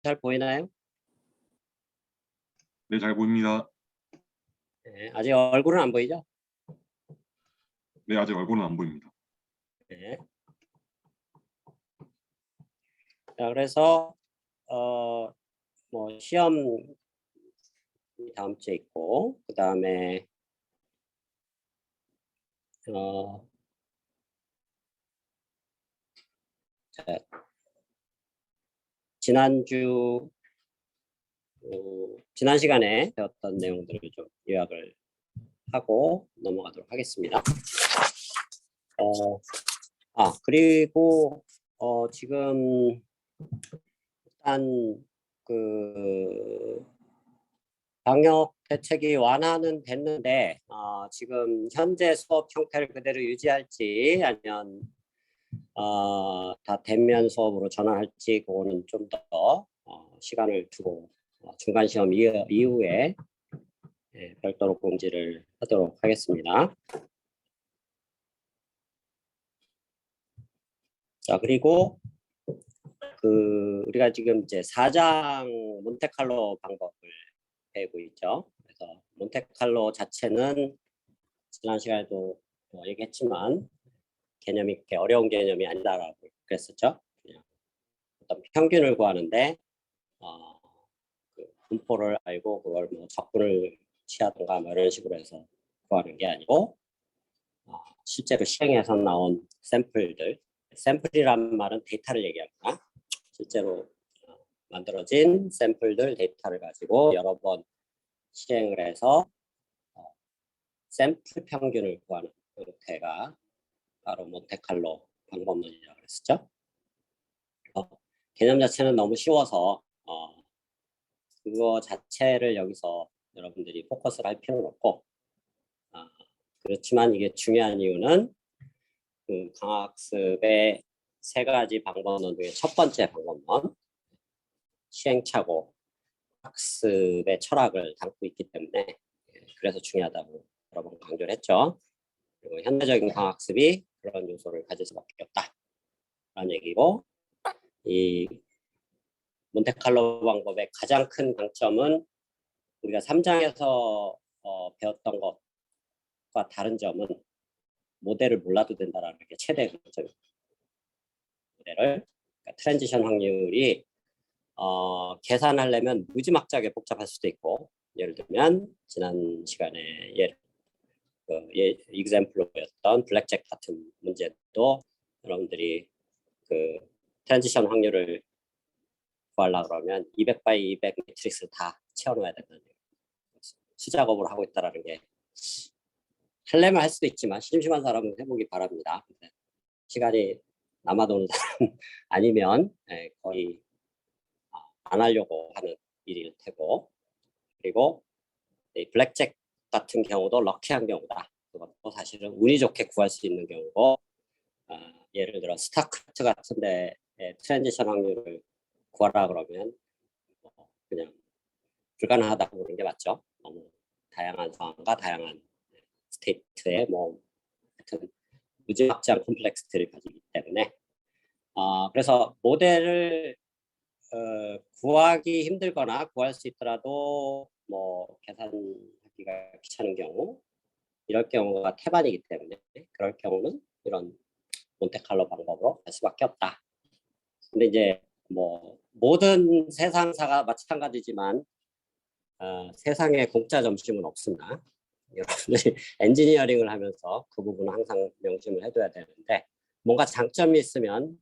잘 보이나요? 네, 잘 보입니다. 네, 아직 얼굴은 안 보이죠? 네, 아직 얼굴은 안 보입니다. 네. 자, 그래서 뭐 시험 다음 주에 있고, 그 다음에 지난주 지난 시간에 배웠던 내용들을 좀 요약을 하고 넘어가도록 하겠습니다. 그리고 지금 일단 그 방역 대책이 완화는 됐는데 지금 현재 수업 형태를 그대로 유지할지 아니면 다 대면 수업으로 전환할지 그거는 좀 더 시간을 두고 중간 시험 이후에 별도로 공지를 하도록 하겠습니다. 자, 그리고 우리가 지금 이제 4장 몬테칼로 방법을 배우고 있죠. 그래서 몬테칼로 자체는 지난 시간에도 얘기했지만 개념이 그렇게 어려운 개념이 아니다라고 그랬었죠. 그냥 어떤 평균을 구하는데 그 분포를 알고 그걸 뭐 적분을 취하든가 뭐 이런 식으로 해서 구하는 게 아니고 실제로 시행해서 나온 샘플이란 말은 데이터를 얘기합니다. 실제로 만들어진 샘플들 데이터를 가지고 여러 번 시행을 해서 샘플 평균을 구하는 형태가 바로 몬테칼로 방법론이라고 그랬었죠. 개념 자체는 너무 쉬워서 그거 자체를 여기서 여러분들이 포커스를 할 필요는 없고 그렇지만 이게 중요한 이유는 그 강학습의 3가지 방법론 중에 첫 번째 방법론 시행착오 학습의 철학을 담고 있기 때문에 그래서 중요하다고 여러 번 강조를 했죠. 그리고 현대적인 강학습이 그런 요소를 가질 수밖에 없다 라는 얘기고, 이 몬테칼로 방법의 가장 큰 강점은 우리가 3장에서 배웠던 것과 다른 점은 모델을 몰라도 된다는 게 최대 강점입니다. 모델을 그러니까 트랜지션 확률이 계산하려면 무지막지하게 복잡할 수도 있고, 예를 들면 지난 시간에 example로 보였던 블랙잭 같은 문제도 여러분들이 그 트랜지션 확률을 구하려고 그러면 200x200 매트릭스를 다 채워넣어야 된다는 거예요. 수작업을 하고 있다는 게 하려면 할 수도 있지만 심심한 사람은 해보기 바랍니다. 시간이 남아도는 사람 아니면 거의 안 하려고 하는 일일 테고, 그리고 블랙잭 같은 경우도 럭키한 경우다. 그것도 사실은 운이 좋게 구할 수 있는 경우고, 예를 들어 스타크래프트 같은데 트랜지션 확률을 구하라 그러면 그냥 불가능하다고 보는 게 맞죠. 너무 다양한 상황과 다양한 스테이트의 하여튼 무지막지한 콤플렉스를 가지기 때문에 그래서 모델을 구하기 힘들거나 구할 수 있더라도 계산하기가 귀찮은 경우, 이럴 경우가 태반이기 때문에 그럴 경우는 이런 몬테칼로 방법으로 갈 수밖에 없다. 근데 이제 모든 세상사가 마찬가지지만 세상에 공짜 점심은 없습니다. 여러분들이 엔지니어링을 하면서 그 부분은 항상 명심을 해둬야 되는데, 뭔가 장점이 있으면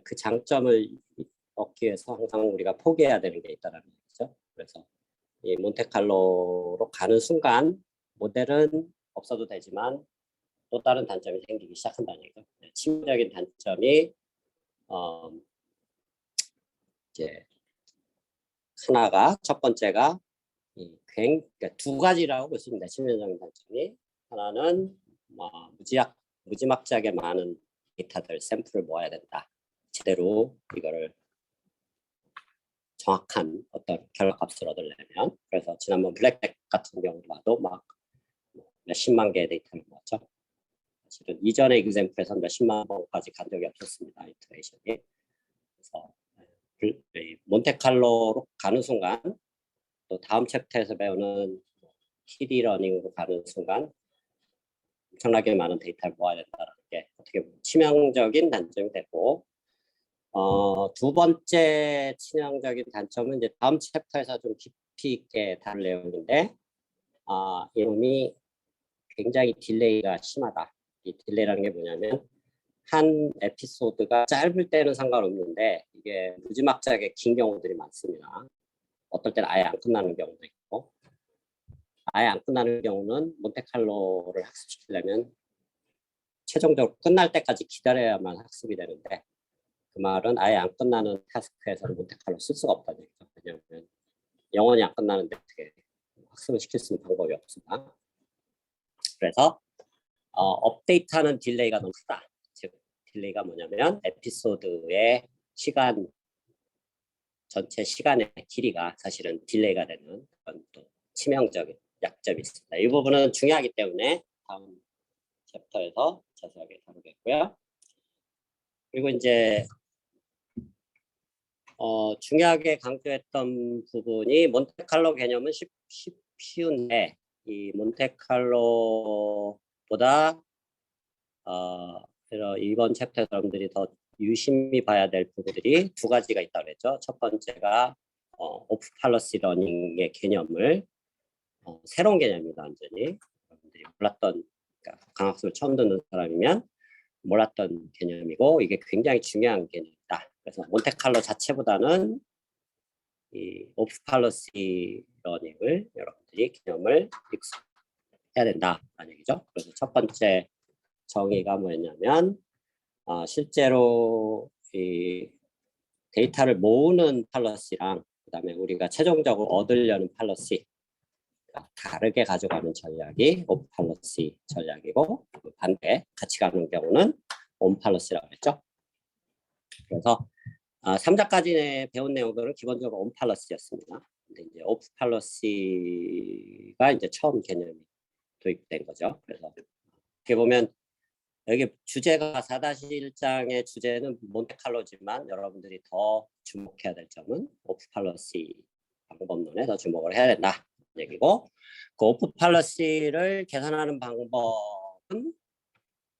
그 장점을 얻기 위해서 항상 우리가 포기해야 되는 게 있다는 거죠. 그래서 이 몬테칼로로 가는 순간 모델은 없어도 되지만 또 다른 단점이 생기기 시작한다는 얘기죠. 치명적인 단점이 이제 하나가, 첫 번째가 그러니까 2가지라고 볼 수 있습니다. 치명적인 단점이 하나는 무지막지하게 많은 데이터들 샘플을 모아야 된다. 제대로 이거를 정확한 어떤 결과값을 얻으려면. 그래서 지난번 블랙잭 같은 경우도 봐도 몇십만 개의 데이터를 모았죠. 사실은 이전의 example에서 몇십만 번까지 간 적이 없었습니다. 이터레이션이. 그래서 몬테칼로로 가는 순간, 또 다음 챕터에서 배우는 키디 러닝으로 가는 순간 엄청나게 많은 데이터를 모아야 된다는 게 어떻게 보면 치명적인 단점이 되고, 두 번째 치명적인 단점은 이제 다음 챕터에서 좀 깊이 있게 다룰 내용인데, 이놈이 굉장히 딜레이가 심하다. 이 딜레이라는 게 뭐냐면 한 에피소드가 짧을 때는 상관없는데 이게 무지막지하게 긴 경우들이 많습니다. 어떨 때는 아예 안 끝나는 경우도 있고, 아예 안 끝나는 경우는 몬테칼로를 학습시키려면 최종적으로 끝날 때까지 기다려야만 학습이 되는데, 그 말은 아예 안 끝나는 타스크에서는 몬테칼로 쓸 수가 없다는 얘기죠. 왜냐하면 영원히 안 끝나는데 어떻게 학습을 시킬 수 있는 방법이 없습니다. 그래서 업데이트하는 딜레이가 너무 크다. 즉 딜레이가 뭐냐면 에피소드의 시간, 전체 시간의 길이가 사실은 딜레이가 되는 그런 또 치명적인 약점이 있습니다. 이 부분은 중요하기 때문에 다음 챕터에서 자세하게 다루겠고요. 그리고 이제 중요하게 강조했던 부분이 몬테칼로 개념은 쉬운데, 이 몬테칼로보다 이번 챕터 여러분들이 더 유심히 봐야 될 부분들이 두 가지가 있다고 했죠. 첫 번째가 오프 팔러시 러닝의 개념을 새로운 개념입니다. 완전히 여러분들이 몰랐던, 그러니까 강학습을 처음 듣는 사람이면 몰랐던 개념이고, 이게 굉장히 중요한 개념이다. 그래서 몬테칼로 자체보다는 이 오프 팔러시 러닝을 여러분들이 개념을 익숙해야 된다라는 얘기죠. 그래서 첫 번째 정의가 뭐였냐면, 실제로 이 데이터를 모으는 팔러시랑 그다음에 우리가 최종적으로 얻으려는 팔러시, 다르게 가져가는 전략이 오프 팔러시 전략이고, 반대 같이 가는 경우는 온 팔러시라고 했죠. 그래서 3자까지 배운 내용들은 기본적으로 온 팔러시였습니다. 근데 이제 오프 팔러시가 이제 처음 개념이 도입된 거죠. 그래서 이렇게 보면 여기 주제가 4-1장의 주제는 몬테칼로지만 여러분들이 더 주목해야 될 점은 오프 팔러시 방법론에 더 주목을 해야 된다 얘기고, 그 오프 팔러시를 계산하는 방법은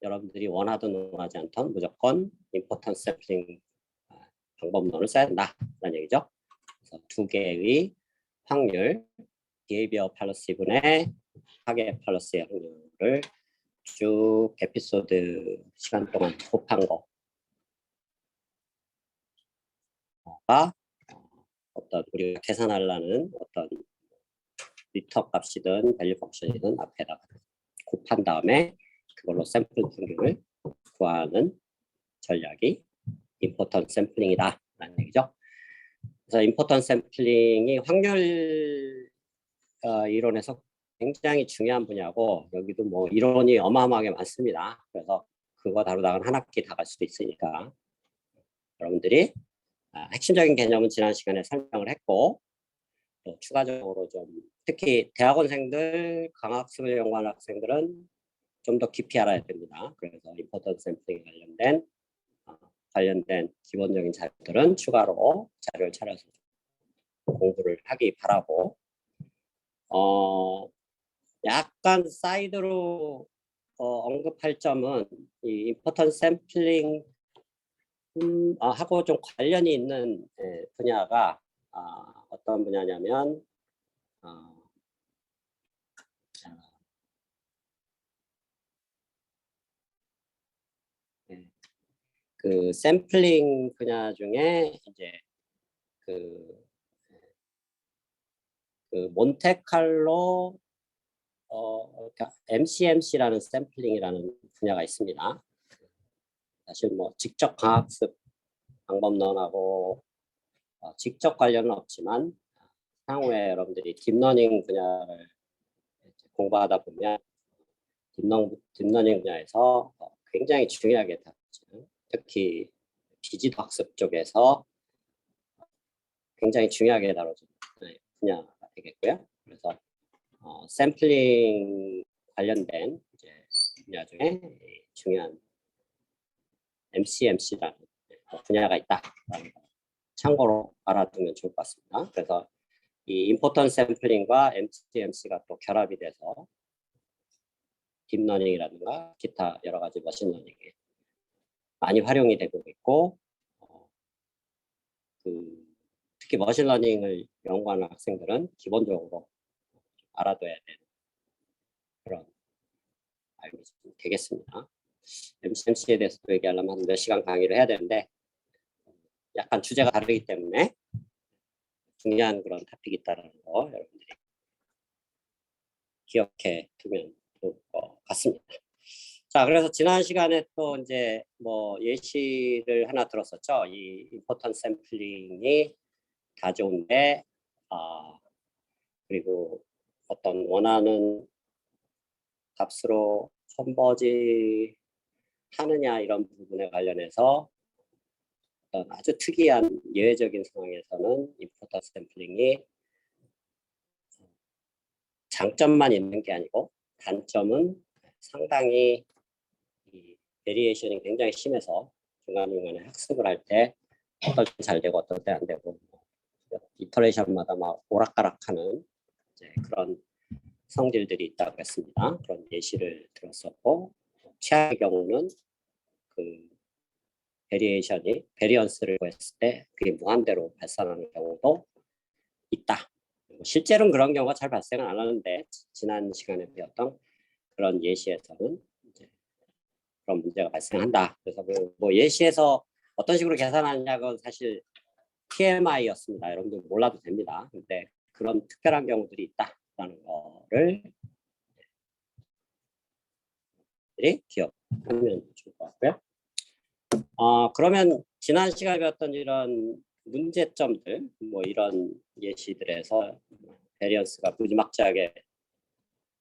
여러분들이 원하든 원하지 않든 무조건 임포턴스 샘플링 방법론을 써야 된다라는 얘기죠. 그래서 두 개의 확률, 비헤이비어 팔러시 분의 타겟 팔러시의 확률을 쭉 에피소드 시간 동안 곱한 거가 어떤 우리가 계산하려는 어떤 리터 값이든 밸류 펑션이든 앞에다가 곱한 다음에 그걸로 샘플 확률을 구하는 전략이 임포턴트 샘플링이다 라는 얘기죠. 그래서 임포턴트 샘플링이 확률 이론에서 굉장히 중요한 분야고, 여기도 뭐 이론이 어마어마하게 많습니다. 그래서 그거 다루다가는 한 학기 다 갈 수도 있으니까 여러분들이 핵심적인 개념은 지난 시간에 설명을 했고, 또 추가적으로 좀 특히 대학원생들, 강학습을 연구하는 학생들은 좀 더 깊이 알아야 됩니다. 그래서 임포턴트 샘플링에 관련된 기본적인 자료들은 추가로 자료를 찾아서 공부를 하기 바라고, 약간 사이드로 언급할 점은 이 임포턴트 샘플링 하고 좀 관련이 있는 분야가 어떤 분야냐면 그 샘플링 분야 중에 이제 그 몬테칼로 그러니까 MCMC라는 샘플링이라는 분야가 있습니다. 사실 뭐 직접 강학습 방법론하고 직접 관련은 없지만 향후에 여러분들이 딥러닝 분야를 공부하다 보면 딥러닝 분야에서 굉장히 중요하게 다루는, 특히 비지도 학습 쪽에서 굉장히 중요하게 다뤄지는 분야가 되겠고요. 그래서 샘플링 관련된 이제 분야 중에 중요한 MCMC라는 분야가 있다. 참고로 알아두면 좋을 것 같습니다. 그래서 이 임포턴트 샘플링과 MCMC가 또 결합이 돼서 딥러닝이라든가 기타 여러 가지 머신러닝에 많이 활용이 되고 있고, 특히 머신러닝을 연구하는 학생들은 기본적으로 알아둬야 되는 그런 알고 되겠습니다. MCMC에 대해서 또 얘기하려면 한 몇 시간 강의를 해야 되는데 약간 주제가 다르기 때문에 중요한 그런 토픽이 있다는 거 여러분들이 기억해 두면 좋을 것 같습니다. 자, 그래서 지난 시간에 또 이제 뭐 예시를 하나 들었었죠. 이 임포턴트 샘플링이 가져온데 그리고 어떤 원하는 값으로 컨버지 하느냐 이런 부분에 관련해서 어떤 아주 특이한 예외적인 상황에서는 임포턴트 샘플링이 장점만 있는 게 아니고 단점은 상당히 이 베리에이션이 굉장히 심해서 중간중간에 학습을 할 때 어떨 때 잘 되고 어떨 때 안 되고 이터레이션마다 막 오락가락하는 그런 성질들이 있다고 했습니다. 그런 예시를 들었었고 최악의 경우는 그 베리언스를 구했을 때 그게 무한대로 발산하는 경우도 있다. 실제로는 그런 경우가 잘 발생은 안 하는데 지난 시간에 배웠던 그런 예시에서는 이제 그런 문제가 발생한다. 그래서 뭐 예시에서 어떤 식으로 계산하느냐는 사실 TMI였습니다. 여러분들 몰라도 됩니다. 근데 그런 특별한 경우들이 있다라는 거를 기억하면 좋을 것 같고요. 그러면 지난 시간에 배웠던 이런 문제점들, 뭐 이런 예시들에서 베리언스가 무지막지하게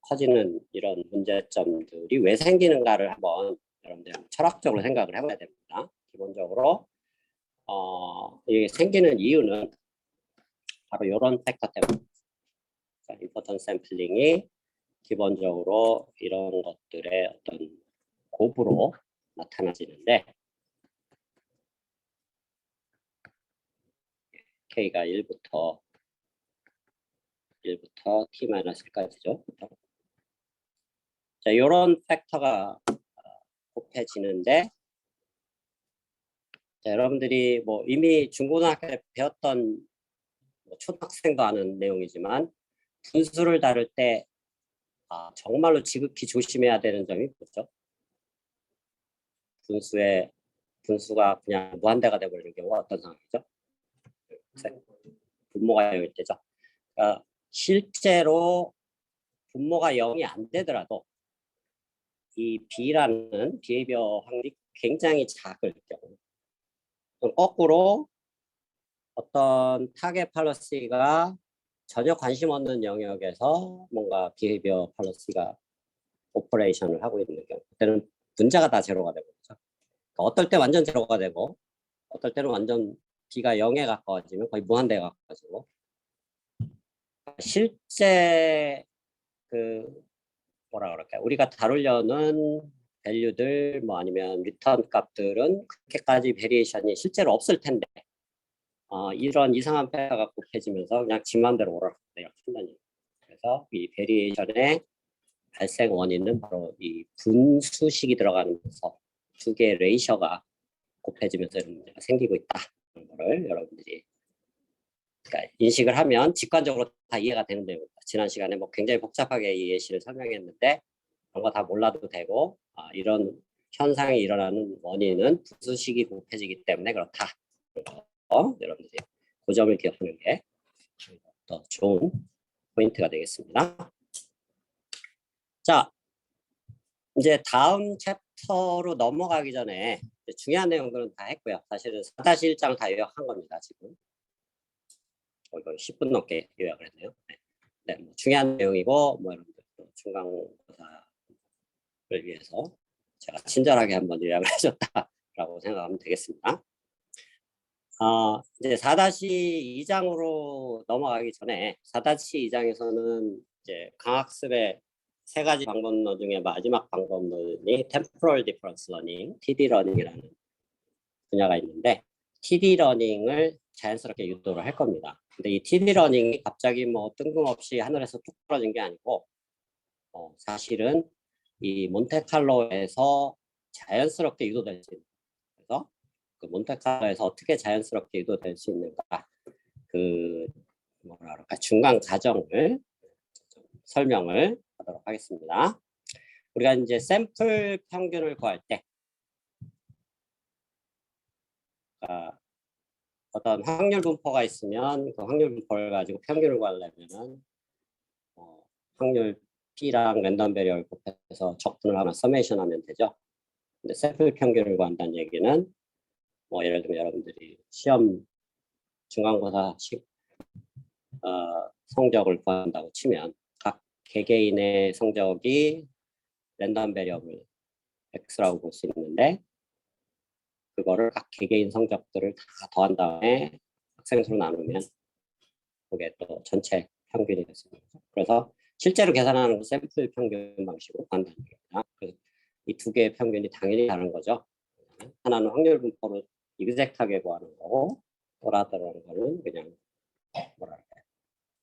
커지는 이런 문제점들이 왜 생기는가를 한번 여러분들 철학적으로 생각을 해봐야 됩니다. 기본적으로 이게 생기는 이유는 바로 이런 팩터 때문에 임포턴트 샘플링이 기본적으로 이런 것들의 어떤 곱으로 나타나지는데 K가 1부터 T-1까지죠. 자, 이런 팩터가 곱해지는데 자, 여러분들이 뭐 이미 중고등학교 때 배웠던 뭐 초등학생도 아는 내용이지만 분수를 다룰 때 정말로 지극히 조심해야 되는 점이 뭐죠? 분수가 그냥 무한대가 되어버리는 경우가 어떤 상황이죠? 분모가 0일 때죠. 그러니까 실제로 분모가 0이 안 되더라도 이 B라는 비헤이비어 확률이 굉장히 작을 경우 거꾸로 어떤 타겟 팔러시가 전혀 관심 없는 영역에서 뭔가 비헤이비어 팔러시가 오퍼레이션을 하고 있는 경우 그때는 분자가 다 제로가 되고 그러니까 어떨 때 완전 제로가 되고 어떨 때는 완전 B가 0에 가까워지면 거의 무한대에 가까워지고 실제 뭐라 그럴까요? 우리가 다루려는 밸류들 뭐 아니면 리턴 값들은 그렇게까지 베리에이션이 실제로 없을 텐데 이런 이상한 팩터가 곱해지면서 그냥 지 맘대로 오락내락 한다니. 그래서 이 베리에이션의 발생 원인은 바로 이 분수식이 들어가면서 두 개의 레이셔가 곱해지면서 이런 문제가 생기고 있다는 거를 여러분들이 그러니까 인식을 하면 직관적으로 다 이해가 되는 내용입니다. 지난 시간에 뭐 굉장히 복잡하게 이 예시를 설명했는데 그런 거 다 몰라도 되고 이런 현상이 일어나는 원인은 분수식이 곱해지기 때문에 그렇다. 여러분들이 그 점을 기억하는 게 더 좋은 포인트가 되겠습니다. 자, 이제 다음 챕터로 넘어가기 전에 중요한 내용들은 다 했고요. 사실은 4-1장 다 요약한 겁니다. 지금 이거 10분 넘게 요약을 했네요. 네, 뭐 중요한 내용이고 뭐 여러분들 중간고사를 위해서 제가 친절하게 한번 요약을 해줬다라고 생각하면 되겠습니다. 이제 4-2장으로 넘어가기 전에 4-2장에서는 이제 강학습의 3가지 방법론 중에 마지막 방법론이 Temporal Difference Learning, TD 러닝이라는 분야가 있는데 TD 러닝을 자연스럽게 유도를 할 겁니다. 근데 이 TD 러닝이 갑자기 뭐 뜬금없이 하늘에서 뚝 떨어진 게 아니고 사실은 이 몬테칼로에서 자연스럽게 유도될 수 있는, 그래서 그 몬테칼로에서 어떻게 자연스럽게 유도될 수 있는가, 그 뭐라 그럴까, 중간 과정을 좀 설명을 하도록 하겠습니다. 우리가 이제 샘플 평균을 구할 때 어떤 확률 분포가 있으면 그 확률 분포를 가지고 평균을 구하려면은 확률 P랑 랜덤 베리어를 곱해서 적분을 하나 서메이션 하면 되죠. 근데 샘플 평균을 구한다는 얘기는 뭐 예를 들면 여러분들이 시험 중간고사 성적을 구한다고 치면 각 개개인의 성적이 랜덤 베리어블 X라고 볼 수 있는데, 그거를 각 개개인 성적들을 다 더한 다음에 학생 수로 나누면 그게 또 전체 평균이 됐습니다. 그래서 실제로 계산하는 건 샘플 평균 방식으로 구한다는 겁니다. 이 두 개의 평균이 당연히 다른 거죠. 하나는 확률 분포로 이그젝트하게 구하는 거고, 또 하나는 거는 그냥 뭐랄까,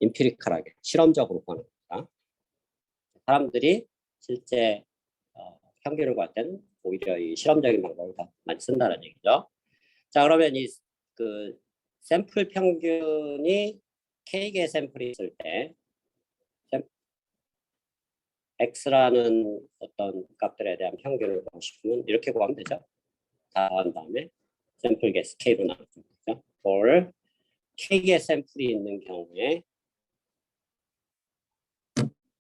임피리컬하게 실험적으로 구하는 겁니다. 사람들이 실제 평균을 구할 때는 오히려 이 실험적인 방법을 더 많이 쓴다는 얘기죠. 자, 그러면 이 그 샘플 평균이 K개의 샘플이 있을 때 X라는 어떤 값들에 대한 평균을 구하고 싶으면 이렇게 구하면 되죠. 다 한 다음에 샘플 개 K로 나누면 되죠. or K개의 샘플이 있는 경우에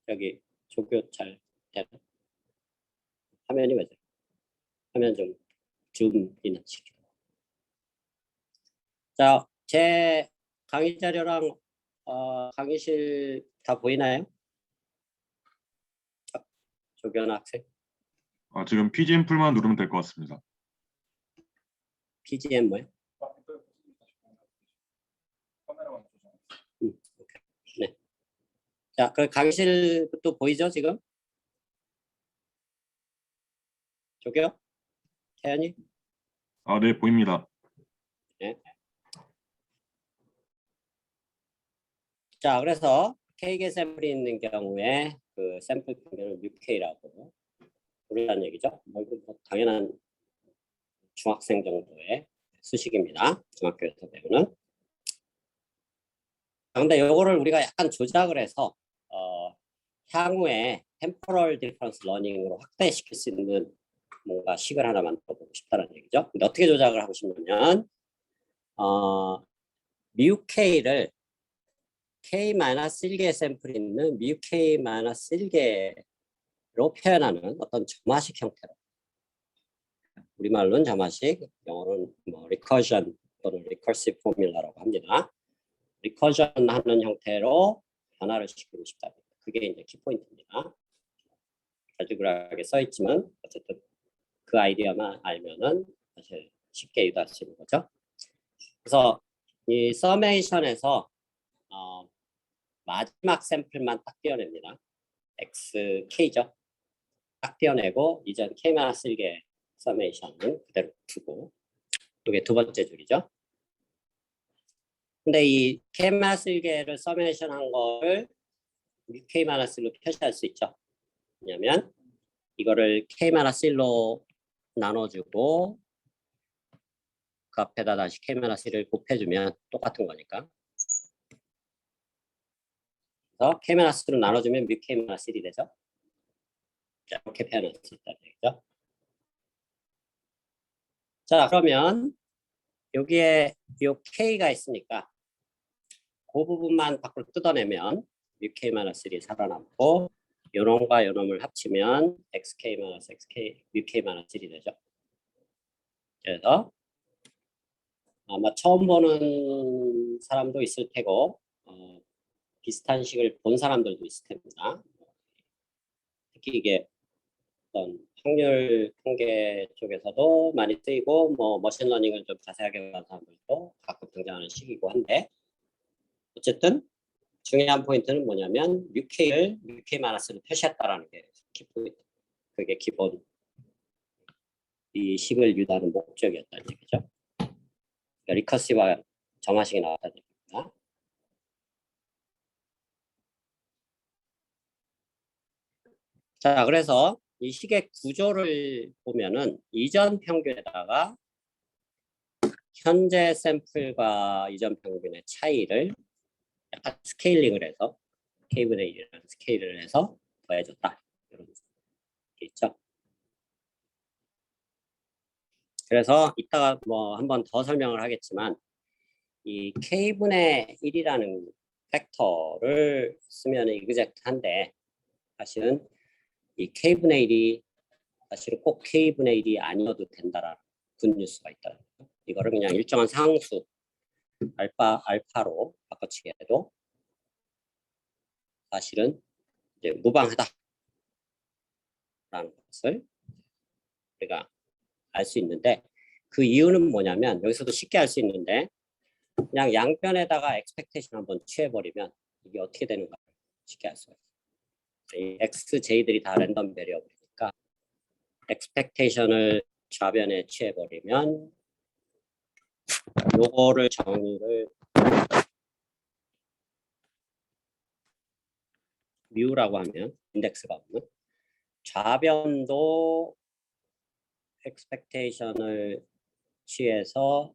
여기 조교 잘 되나? 화면이 왜 저래? 화면 좀 줌인을 시키고. 자, 제 강의 자료랑 강의실 다 보이나요? 조교나 학생? 지금 PGM 풀만 누르면 될 것 같습니다. PGM 뭐요? 네. 자, 그 강의실도 보이죠 지금? 조교? 태연이? 네, 보입니다. 네. 자, 그래서 K개 샘플이 있는 경우에 그 샘플 평균을 뮤K라고 부르는 얘기죠. 뭐 당연한 중학생 정도의 수식입니다. 중학교에서 배우는. 근데 요거를 우리가 약간 조작을 해서 향후에 템포럴 디퍼런스 러닝으로 확대시킬 수 있는 뭔가 식을 하나 만들어보고 싶다는 얘기죠. 근데 어떻게 조작을 하고 싶냐면 뮤K를 K-1개의 샘플이 있는 뮤K-1개로 표현하는 어떤 점화식 형태로, 우리말로는 점화식, 영어로는 뭐 리커전 또는 리커시브 포뮬라라고 합니다. 리커전 하는 형태로 변화를 시키고 싶다. 그게 이제 키포인트입니다. 자주그하게 써있지만 어쨌든 그 아이디어만 알면은 사실 쉽게 유도할 수 있는 거죠. 그래서 이 서메이션에서 마지막 샘플만 딱 떼어냅니다. XK죠. 딱 떼어내고 이전 K-1개 서메이션은 그대로 두고, 이게 두 번째 줄이죠. 근데 이 K-1개를 서메이션 한 거를 K-1로 표시할 수 있죠. 왜냐면 이거를 K-1로 나눠주고 그 앞에다 다시 K-1를 곱해주면 똑같은 거니까. 그래서 K-1로 나눠주면 뮤K-1이 되죠. 이렇게 표현할 수 있다는 얘기죠. 자, 그러면 여기에 요 K가 있으니까 그 부분만 밖으로 뜯어내면 뮤K-3이 살아남고 요놈과 요놈을 합치면 XK-XK 뮤K-3이 되죠. 그래서 아마 처음 보는 사람도 있을 테고 비슷한 식을 본 사람들도 있을 텐니다. 특히 이게 어떤 확률 통계 쪽에서도 많이 쓰이고 뭐 머신러닝을 좀 자세하게 하는 사람들도 가끔 등장하는 식이고 한데, 어쨌든 중요한 포인트는 뭐냐면 뮤K를 뮤K-로 표시했다라는 게 키포인트. 그게 기본 이 식을 유도하는 목적이었다는 얘기죠. 그러니까 리커시브한 정화식이 나왔다는 얘기입니다. 자, 그래서 이 식의 구조를 보면은 이전 평균에다가 현재 샘플과 이전 평균의 차이를 약간 스케일링을 해서 K분의 1이라는 스케일을 해서 더해줬다. 이런 게 있죠. 그래서 이따가 뭐 한 번 더 설명을 하겠지만 이 K분의 1이라는 팩터를 쓰면 이그젝트한데 사실은 이 K분의 1이 사실은 꼭 K분의 1이 아니어도 된다라는 굿뉴스가 있다. 이거를 그냥 일정한 상수 알파로 바꿔치기 해도 사실은 이제 무방하다라는 것을 우리가 알 수 있는데 그 이유는 뭐냐면 여기서도 쉽게 알 수 있는데 그냥 양변에다가 expectation 한번 취해버리면 이게 어떻게 되는가 쉽게 알 수 있어요. 이 xj들이 다 랜덤 베리어블이니까 expectation을 좌변에 취해버리면 요거를 정의를 뮤라고 하면 인덱스가 없는 좌변도 expectation을 취해서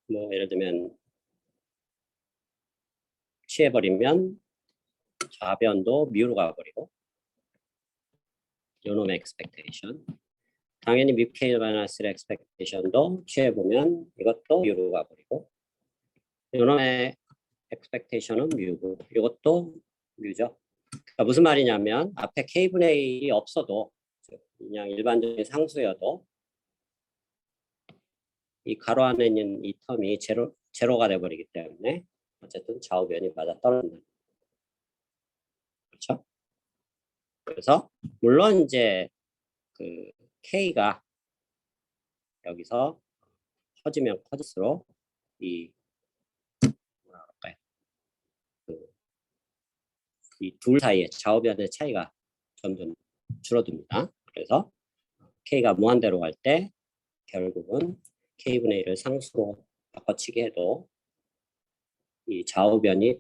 뭐 예를 들면 취해버리면 좌변도 뮤로 가버리고 요놈의 expectation 당연히 뮤k-1 expectation도 취해보면 이것도 뮤로 가버리고 요놈의 expectation은 뮤고 이것도 뮤죠. 그러니까 무슨 말이냐면 앞에 k분의 1이 없어도 그냥 일반적인 상수여도 이 가로 안에 있는 이 텀이 제로가 돼버리기 때문에 어쨌든 좌우변이 맞아 떨어진다. 그렇죠? 그래서 물론 이제 그 k가 여기서 커지면 커질수록 이 뭐라 그럴까요? 이 둘 사이의 좌우변의 차이가 점점 줄어듭니다. 그래서 k가 무한대로 갈 때 결국은 k분의 1을 상수로 바꿔치기 해도 이 좌우변이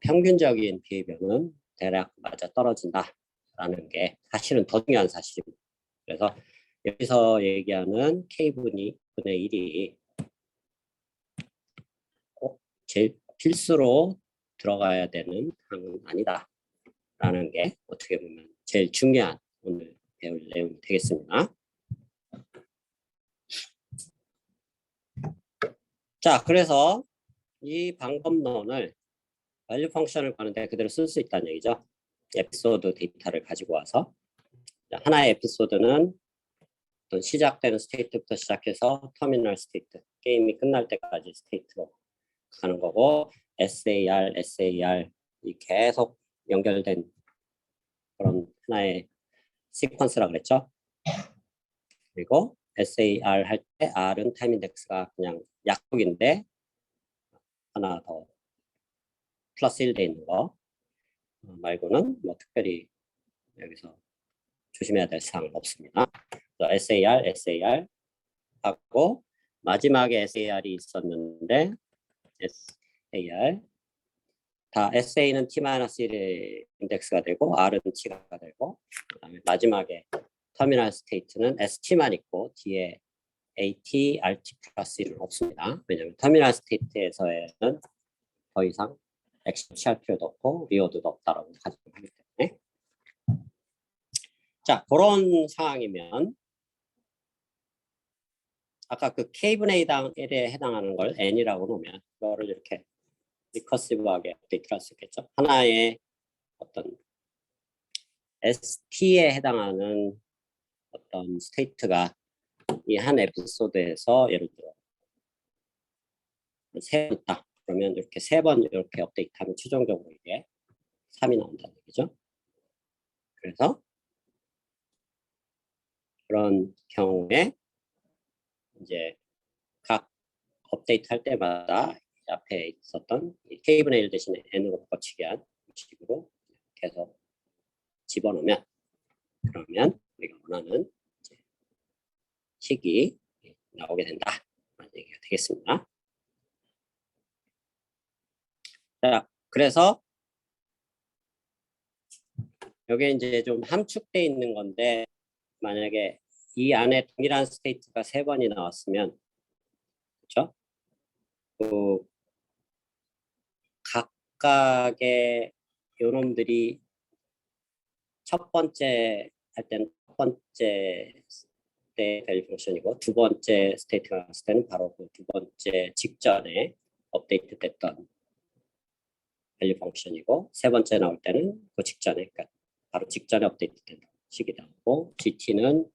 평균적인 비변은 대략 맞아 떨어진다라는 게 사실은 더 중요한 사실입니다. 그래서 여기서 얘기하는 k분의 1이 꼭 제일 필수로 들어가야 되는 항은 아니다라는 게 어떻게 보면 제일 중요한 오늘 배울 내용이 되겠습니다. 자, 그래서 이 방법론을 밸류 펑션을 가는데 그대로 쓸 수 있다는 얘기죠. 에피소드 데이터를 가지고 와서 하나의 에피소드는 어떤 시작되는 스테이트부터 시작해서 터미널 스테이트, 게임이 끝날 때까지 스테이트로 가는 거고 SAR 이 계속 연결된 그런 하나의 시퀀스라 그랬죠. 그리고 SAR 할 때 R은 타임 인덱스가 그냥 약속인데 하나 더 플러스 1 돼 있는 거 말고는 뭐 특별히 여기서 조심해야 될 사항은 없습니다. SAR 하고 마지막에 SAR이 있었는데 SAR 다 SA는 T-1의 인덱스가 되고 R은 T가 되고 그다음에 마지막에 터미널 스테이트는 ST만 있고 뒤에 AT, RT 플러스 1은 없습니다. 왜냐하면 터미널 스테이트에서는 더 이상 액션 취할 필요도 없고 리워드도 없다라고 가정하기 때문에 자, 그런 상황이면 아까 그 K분의 1에 해당하는 걸 N이라고 놓으면 그거를 이렇게 리커시브하게 업데이트할 수 있겠죠. 하나의 어떤 ST에 해당하는 어떤 스테이트가 이 한 에피소드에서 예를 들어 3번 있다. 그러면 이렇게 3번 이렇게 업데이트하면 최종적으로 이게 3이 나온다는 얘기죠. 그래서 그런 경우에 이제 각 업데이트 할 때마다 앞에 있었던 K분의 1 대신에 N으로 바꿔치기 한 식으로 계속 집어넣으면 그러면 우리가 원하는 식이 나오게 된다. 라는 얘기가 되겠습니다. 자, 그래서 여기 이제 좀 함축돼 있는 건데 만약에 이 안에 동일한 스테이트가 3번이 나왔으면 그렇죠? 그 각각의 요놈들이 첫 번째 할 때는 첫 번째 때 밸류 펑션이고 두 번째 스테이트가 나왔을 때는 바로 그 두 번째 직전에 업데이트 됐던 밸류 펑션이고 세 번째 나올 때는 그 직전에 그러니까 바로 직전에 업데이트 된 식이 나오고 GT는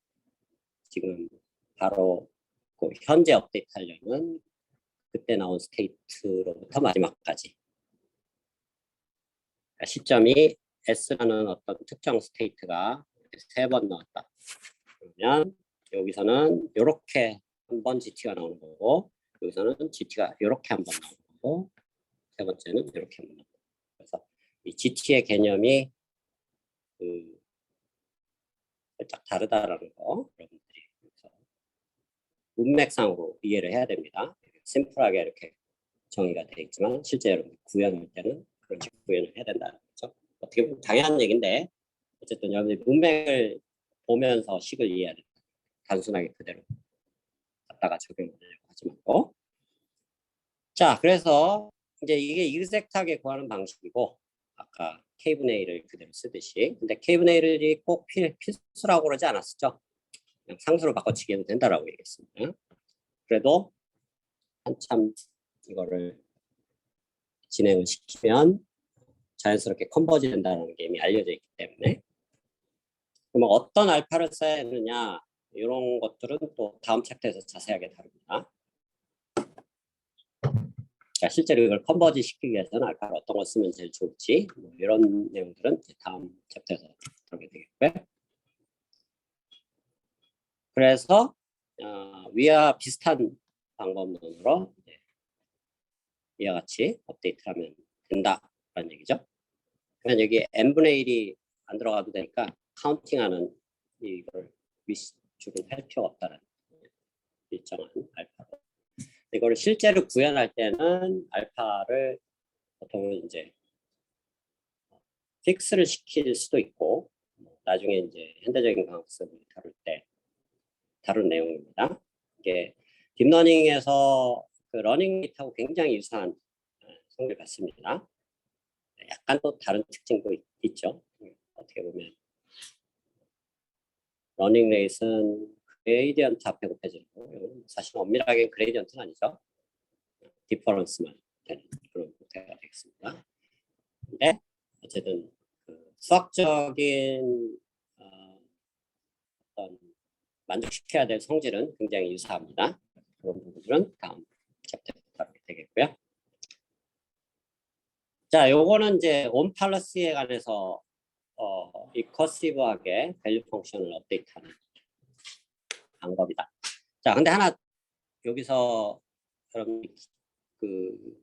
지금 바로 그 현재 업데이트 하려면 그때 나온 스테이트로부터 마지막까지 그러니까 시점이 S라는 어떤 특정 스테이트가 3번 나왔다. 그러면 여기서는 이렇게 한 번 GT가 나오는 거고 여기서는 GT가 이렇게 한 번 나오는 거고 세 번째는 이렇게 한 번 나오는 거고 그래서 이 GT의 개념이 살짝 다르다라는 거 여러분들이 그래서 문맥상으로 이해를 해야 됩니다. 심플하게 이렇게 정의가 되어 있지만 실제 여러분 구현할 때는 그런 식으로 구현을 해야 된다는 거죠. 어떻게 보면 당연한 얘기인데 어쨌든 여러분들이 문맥을 보면서 식을 이해해야 됩니다. 단순하게 그대로 갖다가 적용을 하지 말고. 자, 그래서 이제 이게 exact하게 구하는 방식이고 아까 k분의 1을 그대로 쓰듯이 근데 k분의 1이 꼭 필수라고 그러지 않았었죠. 그냥 상수로 바꿔치기 해도 된다라고 얘기했습니다. 그래도 한참 이거를 진행을 시키면 자연스럽게 컨버지 된다는 게 이미 알려져 있기 때문에 그러면 어떤 알파를 써야 하느냐 이런 것들은 또 다음 챕터에서 자세하게 다룹니다. 자, 실제로 이걸 컨버지 시키기 위해서는 알파를 어떤 걸 쓰면 제일 좋을지 뭐 이런 내용들은 이제 다음 챕터에서 다루게 되겠고요. 그래서 위와 비슷한 방법론으로 이제 이와 같이 업데이트하면 된다라는 얘기죠. 그러면 여기 n분의 1이 안 들어가도 되니까 카운팅하는 이걸 위주로 할 필요가 없다는 일정한 알파로. 이거를 실제로 구현할 때는 알파를 보통 이제 픽스를 시킬 수도 있고 나중에 이제 현대적인 과학습을 다룰 때 다룬 내용입니다. 이게 딥러닝에서 그 러닝 레이트하고 굉장히 유사한 성질을 갖습니다. 약간 또 다른 특징도 있죠. 어떻게 보면 러닝 레이트는 그레이디언트 앞에 곱해지는 거 사실 엄밀하게 그레이디언트는 아니죠. 디퍼런스만 되는 그런 형태가 되겠습니다. 근데 어쨌든 그 수학적인 어떤 만족시켜야 될 성질은 굉장히 유사합니다. 그런 부분들은 다음 챕터에 다루게 되겠고요. 자, 요거는 이제 온팔러스에 관해서 리커시브하게 밸류 펑션을 업데이트하는 방법이다. 자, 근데 하나 여기서 여러분 그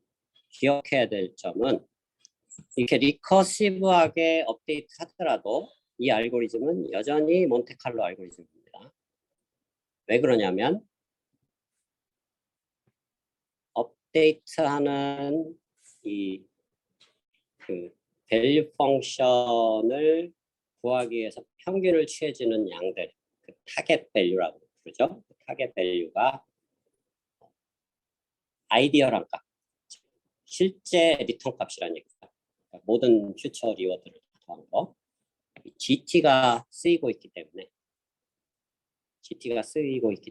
기억해야 될 점은 이렇게 리커시브하게 업데이트 하더라도 이 알고리즘은 여전히 몬테칼로 알고리즘입니다. 왜 그러냐면 업데이트하는 이 그 밸류 펑션을 구하기 위해서 평균을 취해지는 양들, 그 타겟 밸류라고 부르죠. 그 타겟 밸류가 아이디어란 값, 실제 리턴 값이라는 얘기입니다. 그러니까 모든 퓨처 리워드를 더한 거. GT가 쓰이고 있기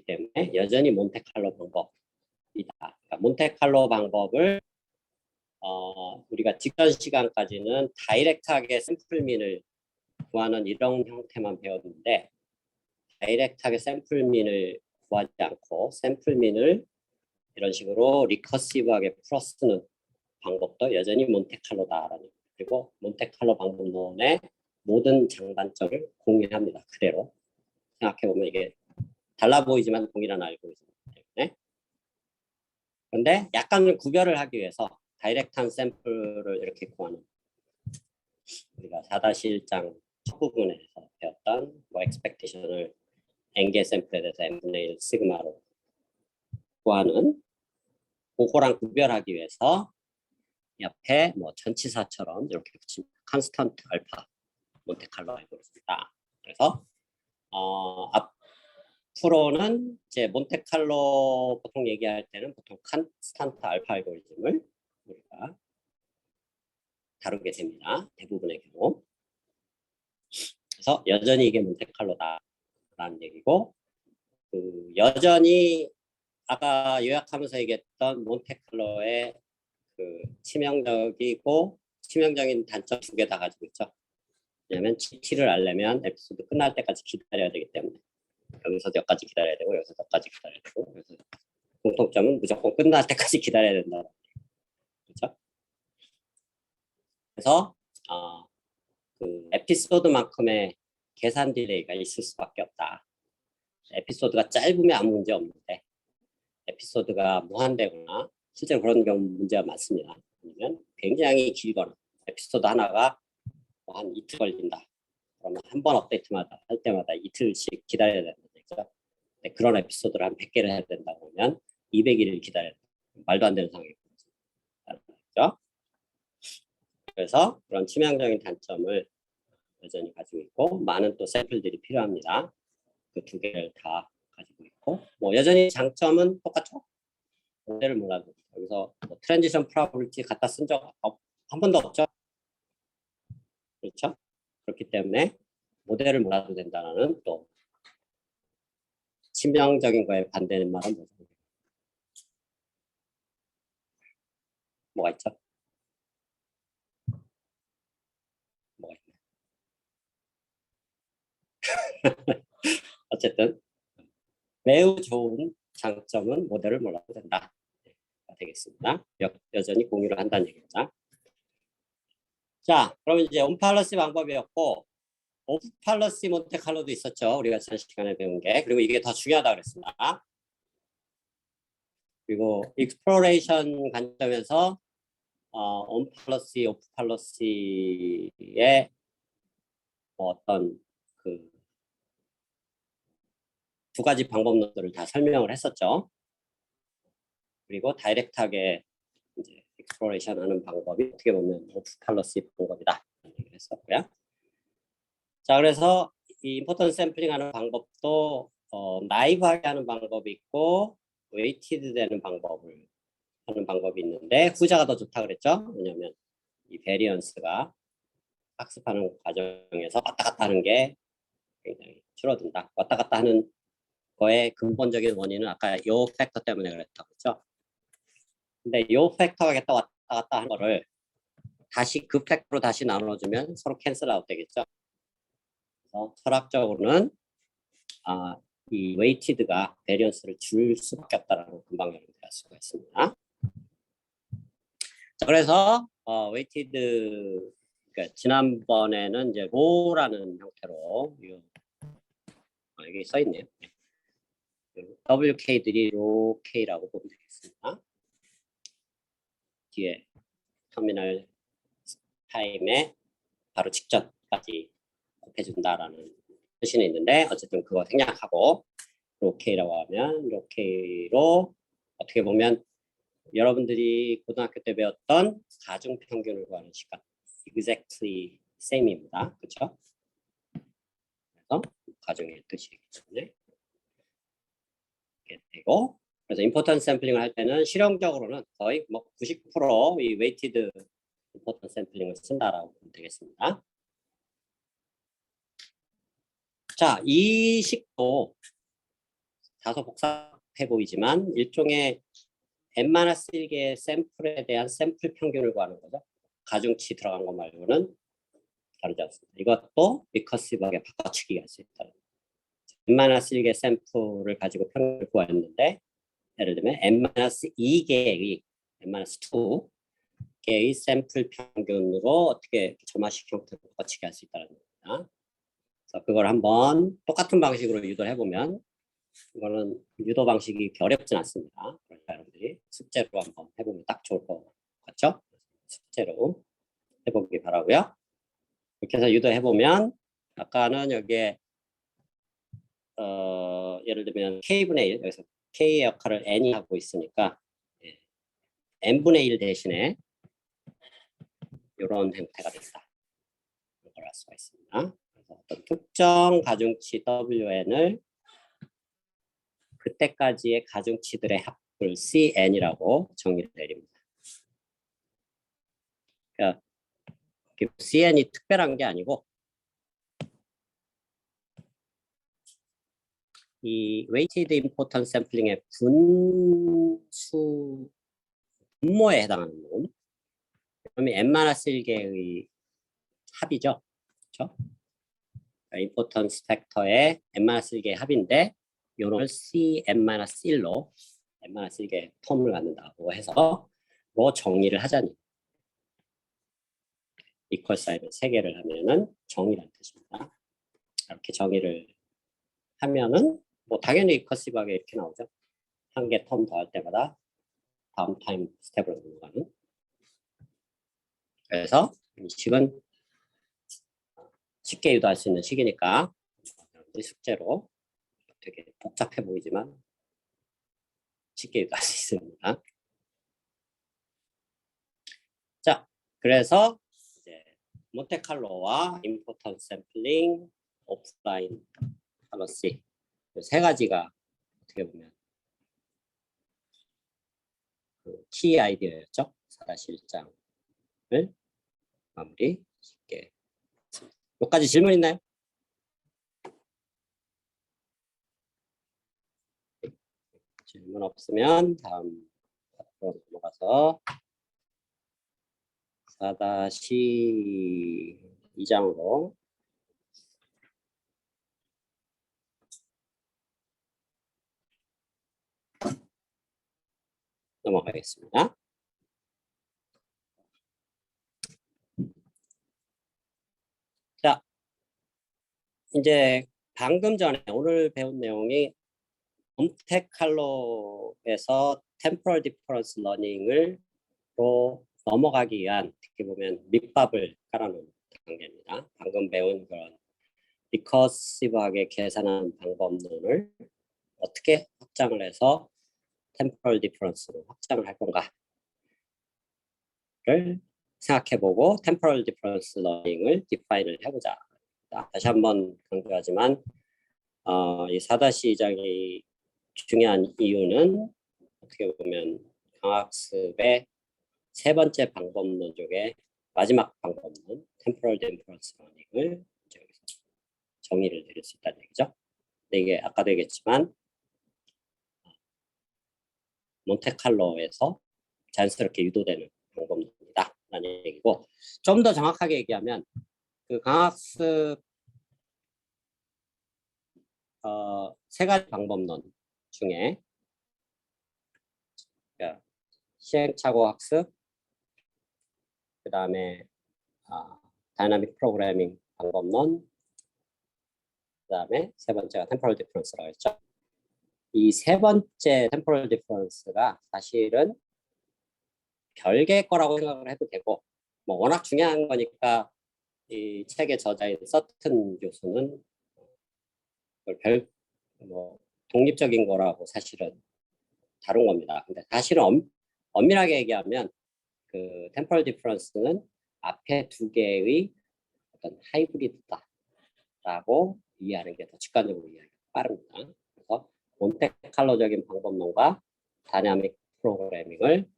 때문에 여전히 몬테칼로 방법이다. 그러니까 몬테칼로 방법을 우리가 직전 시간까지는 다이렉트하게 샘플민을 구하는 이런 형태만 배웠는데 다이렉트하게 샘플민을 구하지 않고 샘플민을 이런 식으로 리커시브하게 풀어쓰는 방법도 여전히 몬테칼로다라는 그리고 몬테칼로 방법론의 모든 장단점을 공유합니다. 그대로 생각해보면 이게 달라 보이지만 동일한 알고리즘이기 때문에 그런데 약간 구별을 하기 위해서 다이렉트한 샘플을 이렇게 구하는 우리가 4-1장 첫 부분에서 배웠던 뭐 expectation을 n개 샘플에 대해서 n분의 1 시그마로 구하는 그거랑 구별하기 위해서 옆에 뭐 전치사처럼 이렇게 붙이면 컨스턴트 알파 몬테칼로 알고리즘이다. 그래서 앞으로는 이제 몬테칼로 보통 얘기할 때는 보통 컨스턴트 알파 알고리즘을 우리가 다루게 됩니다. 대부분의 경우. 그래서 여전히 이게 몬테칼로다라는 얘기고, 여전히 아까 요약하면서 얘기했던 몬테칼로의 치명적이고 치명적인 단점 2개 다 가지고 있죠. 왜냐하면 GT를 알려면 에피소드 끝날 때까지 기다려야 되기 때문에 여기서 여기까지 기다려야 되고 여기서 여기까지 기다려야 되고, 그래서 공통점은 무조건 끝날 때까지 기다려야 된다. 그렇죠? 그래서 에피소드만큼의 계산 딜레이가 있을 수밖에 없다. 에피소드가 짧으면 아무 문제 없는데 에피소드가 무한되거나 실제로 그런 경우 문제가 많습니다. 아니면 굉장히 길거나 에피소드 하나가 한 이틀 걸린다. 그러면 한 번 업데이트마다 할 때마다 이틀씩 기다려야 된다. 네, 그런 에피소드를 한 100개를 해야 된다 그러면 200일을 기다려야 된다. 말도 안 되는 상황이죠. 그래서 그런 치명적인 단점을 여전히 가지고 있고 많은 또 샘플들이 필요합니다. 그 2개를 다 가지고 있고, 뭐 여전히 장점은 똑같죠. 모델을 몰라도 여기서 뭐 트랜지션 프로버빌티 갖다 쓴 적 한 번도 없죠. 그렇죠? 그렇기 때문에 모델을 몰라도 된다는 또 치명적인 거에 반대는 말은 뭐죠? 뭐가 있죠? 뭐가 있나요? 어쨌든 매우 좋은 장점은 모델을 몰라도 된다. 되겠습니다. 여전히 공유를 한다는 얘기입니다. 자, 그럼 이제 온팔러시 방법이었고 오프 팔러시 몬테칼로도 있었죠. 우리가 지난 시간에 배운 게. 그리고 이게 더 중요하다고 그랬습니다. 그리고 익스플로레이션 관점에서 온 팔러시, 오프 팔러시의 어떤 두 가지 방법론들을 다 설명을 했었죠. 그리고 다이렉트하게 이제 익스플로레이션 하는 방법이 어떻게 보면 오프 팔러시 방법이다. 얘기를 했었고요. 자, 그래서 이 임포턴트 샘플링 하는 방법도 나이브하게 하는 방법이 있고 웨이티드 되는 방법을 하는 방법이 있는데 후자가 더 좋다 그랬죠. 왜냐하면 이 베리언스가 학습하는 과정에서 왔다 갔다 하는 게 굉장히 줄어든다. 왔다 갔다 하는 거의 근본적인 원인은 아까 요 팩터 때문에 그랬다고 했죠. 근데 요 팩터가 왔다 갔다 하는 거를 다시 그 팩터로 다시 나눠주면 서로 캔슬 아웃 되겠죠. 그래서 철학적으로는 이 웨이티드가 베리언스를 줄 수밖에 없다라는 금방 연구할 수가 있습니다. 자, 그래서 웨이티드 그러니까 지난번에는 이제 로라는 형태로 여기 써 있네요. WK들이 로 K라고 보면 되겠습니다. 뒤에 터미널 타임에 바로 직전까지 곱해준다라는 표시는 있는데 어쨌든 그거 생략하고 로 K라고 하면 로 K로 어떻게 보면 여러분들이 고등학교 때 배웠던 가중평균을 구하는 시간 exactly same입니다. 그렇죠? 그래서 가중의 뜻이기 때문에 이렇게 되고, 그래서 임포턴트 샘플링을 할 때는 실용적으로는 거의 뭐 99%이 웨이티드 임포턴트 샘플링을 쓴다라고 보면 되겠습니다. 자, 이 식도 다소 복잡해 보이지만 일종의 n-1개의 샘플에 대한 샘플 평균을 구하는 거죠. 가중치 들어간 것 말고는 다르지 않습니다. 이것도 리커시브하게 바꿔치기 할 수 있다. n-1개 샘플을 가지고 평균을 구했는데 예를 들면 n-2개의 n-2개의 샘플 평균으로 어떻게 점화식 형태로 바꿔치기 할 수 있다는 겁니다. 그래서 그걸 한번 똑같은 방식으로 유도를 해보면 이거는 유도 방식이 이렇게 어렵진 않습니다. 그러니까 여러분들이 숙제로 한번 해보면 딱 좋을 것 같죠? 숙제로 해보기 바라고요. 이렇게 해서 유도해보면 아까는 여기에 예를 들면 K분의 1 여기서 K의 역할을 N이 하고 있으니까 N분의 1 대신에 이런 형태가 된다. 이걸 알 수가 있습니다. 그래서 어떤 특정 가중치 WN을 그때까지의 가중치들의 합을 CN이라고 정의를 내립니다. 그러니까 CN이 특별한 게 아니고 이 weighted importance sampling의 분모에 해당하는 놈, 그러면 n-1개의 합이죠. 그렇죠? importance 팩터의 n-1개의 합인데 이걸 cn-1로 n-1개 텀을 갖는다고 해서 로 정의를 하자니 이퀄 사인을 3개를 하면은 정의란 뜻입니다. 이렇게 정의를 하면은 뭐 당연히 리커시브하게 이렇게 나오죠. 한 개 텀 더할 때마다 다음 타임 스텝으로 넘어가는. 그래서 이 식은 쉽게 유도할 수 있는 식이니까 숙제로 되게 복잡해 보이지만 쉽게 유도할 수 있습니다. 자, 그래서 이제 몬테칼로와 임포턴스 샘플링, 오프라인 팔러시 세 가지가 어떻게 보면 그 키 아이디어였죠. 4-1장을 마무리 쉽게 했습니다. 여기까지 질문 있나요? 질문 없으면 다음 파트로 넘어가서 4-2장으로 넘어가겠습니다. 자, 이제 방금 전에 오늘 배운 내용이 몬테칼로에서 템포럴 디퍼런스 러닝으로 넘어가기 위한 어떻게 보면 밑밥을 깔아놓은 단계입니다. 방금 배운 그런 리커시브하게 계산하는 방법론을 어떻게 확장을 해서 템포럴 디퍼런스로 확장을 할 건가를 생각해보고 템포럴 디퍼런스 러닝을 디파인을 해보자. 다시 한번 강조하지만 이 4-2장이 중요한 이유는 어떻게 보면 강학습의 세 번째 방법론 중에 마지막 방법론 템포럴 디퍼런스 러닝을 여기서 정의를 내릴 수 있다는 얘기죠. 근데 이게 아까도 얘기했지만 몬테칼로에서 자연스럽게 유도되는 방법론이다 라는 얘기고, 좀 더 정확하게 얘기하면 그 강학습 세 가지 방법론 중에 시행착오 학습, 그 다음에 다이나믹 프로그래밍 방법론, 그 다음에 세 번째가 템포럴 디퍼런스라고 했죠. 이 세 번째 템포럴 디퍼런스가 사실은 별개의 거라고 생각을 해도 되고, 뭐 워낙 중요한 거니까 이 책의 저자인 서튼 교수는 뭐 독립적인 거라고 사실은 다룬 겁니다. 근데 사실은 엄밀하게 얘기하면 그 템포럴 디퍼런스는 앞에 두 개의 어떤 하이브리드다라고 이해하는 게 더 직관적으로 이해하기 빠릅니다. 그래서 몬테칼로적인 방법론과 다이나믹 프로그래밍을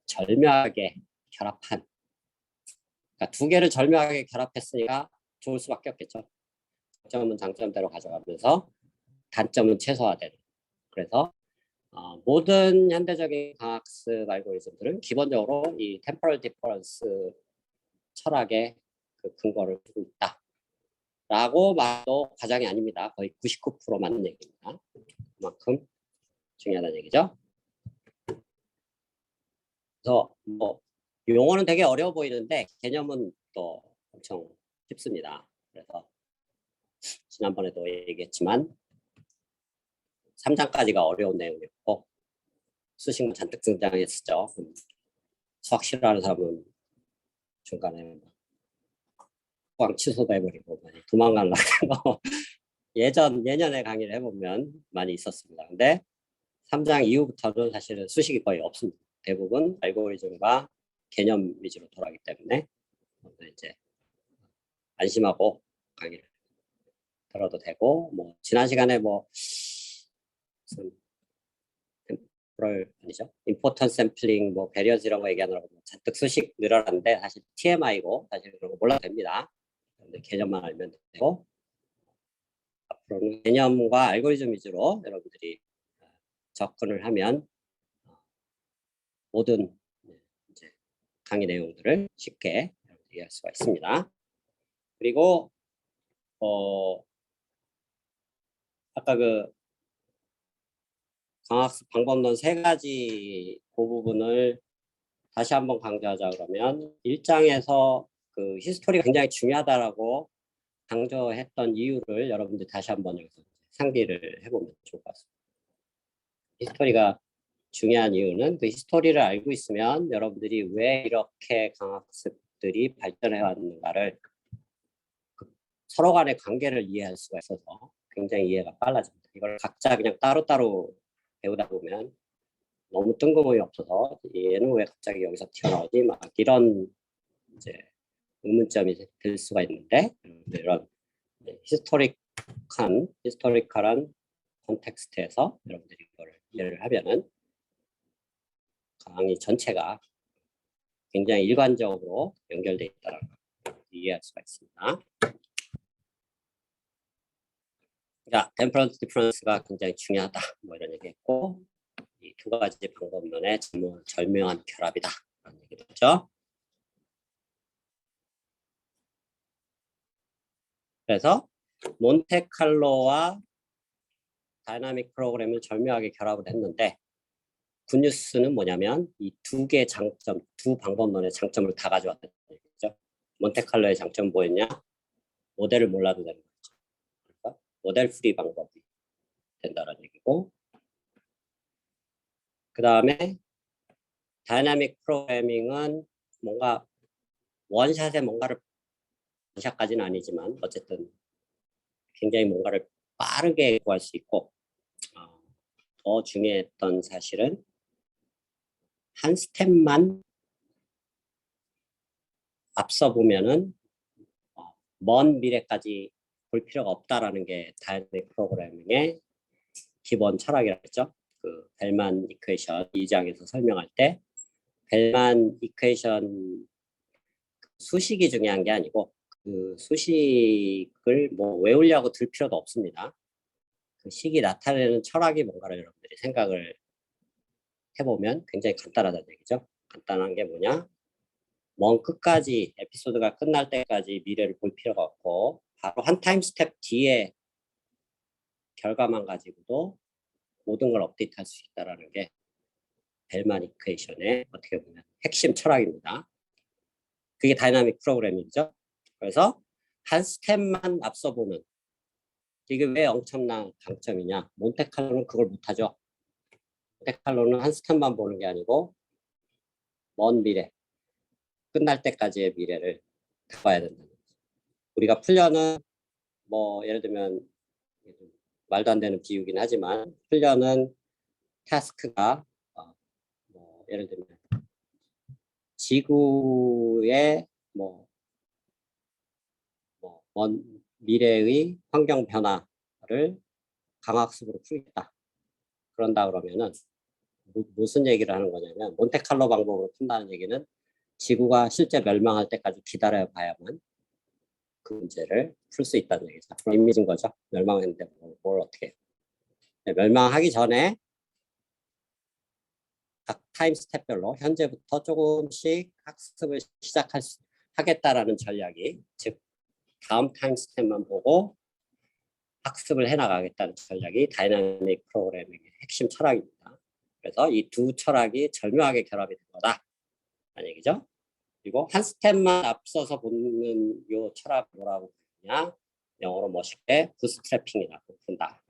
절묘하게 결합한, 그러니까 두 개를 절묘하게 결합했으니까 좋을 수밖에 없겠죠. 장점은 장점대로 가져가면서 단점은 최소화되는. 그래서 모든 현대적인 강학습 알고리즘들은 기본적으로 이 템포럴 디퍼런스 철학의 그 근거를 두고 있다 라고 말도 과장이 아닙니다. 거의 99% 맞는 얘기입니다. 그만큼 중요하다는 얘기죠. 그래서 뭐 용어는 되게 어려워 보이는데 개념은 또 엄청 쉽습니다. 그래서 지난번에도 얘기했지만 3장까지가 어려운 내용이었고 수식만 잔뜩 등장했었죠. 수학 싫어하는 사람은 중간에 수학 취소도 해버리고 많이 도망가려고 예년에 강의를 해보면 많이 있었습니다. 근데 3장 이후부터는 사실은 수식이 거의 없습니다. 대부분 알고리즘과 개념 위주로 돌아가기 때문에 이제 안심하고 강의를 들어도 되고, 뭐 지난 시간에 뭐 템포럴 아니죠? 임포턴트 샘플링, 뭐 배리어즈 이런 거 얘기하느라고 잔뜩 수식 늘어났는데 사실 TMI고 사실 그런 거 몰라도 됩니다. 개념만 알면 되고, 앞으로는 개념과 알고리즘 위주로 여러분들이 접근을 하면 모든 이제 강의 내용들을 쉽게 이해할 수가 있습니다. 그리고 아까 그 강학습 방법론 3가지 그 부분을 다시 한번 강조하자 그러면 1장에서 그 히스토리가 굉장히 중요하다라고 강조했던 이유를 여러분들 다시 한번 여기서 상기를 해보면 좋을 것 같습니다. 히스토리가 중요한 이유는 그 히스토리를 알고 있으면 여러분들이 왜 이렇게 강학습들이 발전해 왔는가를 서로 간의 관계를 이해할 수가 있어서 굉장히 이해가 빨라집니다. 이걸 각자 그냥 따로따로 배우다 보면 너무 뜬금없이 없어서 얘는 왜 갑자기 여기서 튀어나오지? 막 이런 이제 의문점이 될 수가 있는데, 이런 히스토리컬한 컨텍스트에서 여러분들이 이거를 이해를 하면은 강의 전체가 굉장히 일관적으로 연결되어 있다는 걸 이해할 수가 있습니다. 그러니까 템퍼런스 디퍼런스가 굉장히 중요하다, 뭐 이런 얘기했고, 이 2가지 방법론의 절묘한 결합이다 라는 얘기도 했죠. 그래서 몬테칼로와 다이나믹 프로그램을 절묘하게 결합을 했는데, 굿뉴스는 뭐냐면 이 2개의 장점, 2 방법론의 장점을 다 가져왔다는 얘기죠. 몬테칼로의 장점은 뭐였냐? 모델을 몰라도 되는 거죠. 그러니까 모델 프리 방법이 된다는 얘기고, 그 다음에 다이나믹 프로그래밍은 뭔가 원샷에 뭔가를, 원샷까지는 아니지만 어쨌든 굉장히 뭔가를 빠르게 구할 수 있고, 더 중요했던 사실은 한 스텝만 앞서 보면은 먼 미래까지 볼 필요가 없다라는 게 다이내믹 프로그래밍의 기본 철학이라고 했죠. 그 벨만 이퀘이션 2장에서 설명할 때 벨만 이퀘이션 수식이 중요한 게 아니고 그 수식을 뭐 외우려고 들 필요도 없습니다. 그 식이 나타내는 철학이 뭔가를 여러분들이 생각을 해보면 굉장히 간단하다는 얘기죠. 간단한 게 뭐냐? 먼 끝까지 에피소드가 끝날 때까지 미래를 볼 필요가 없고 바로 한 타임 스텝 뒤에 결과만 가지고도 모든 걸 업데이트할 수 있다는 게 벨만 이퀘이션의 어떻게 보면 핵심 철학입니다. 그게 다이나믹 프로그래밍이죠. 그래서 한 스텝만 앞서 보는, 이게 왜 엄청난 강점이냐? 몬테칼로는 그걸 못하죠. 몬테칼로는 한 스텝만 보는 게 아니고 먼 미래, 끝날 때까지의 미래를 다 봐야 된다는 거죠. 우리가 풀려는 뭐 예를 들면 말도 안 되는 비유긴 하지만 풀려는 타스크가 뭐 예를 들면 지구의 먼 미래의 환경 변화를 강학습으로 풀겠다. 그런다 그러면은 무슨 얘기를 하는 거냐면 몬테칼로 방법으로 푼다는 얘기는 지구가 실제 멸망할 때까지 기다려 봐야만 그 문제를 풀 수 있다는 얘기죠. 그런 의미인 거죠. 멸망했는데 뭘 어떻게 해요. 네, 멸망하기 전에 각 타임 스텝별로 현재부터 조금씩 학습을 하겠다라는 전략이, 즉 다음 타임 스텝만 보고 학습을 해나가겠다는 전략이 다이나믹 프로그래밍의 핵심 철학입니다. 그래서 이 2 철학이 절묘하게 결합이 된 거다 라는 얘기죠. 그리고 한 스텝만 앞서서 보는 이 철학 뭐라고 부르냐, 영어로 멋있게 부스트래핑이라고 부른다.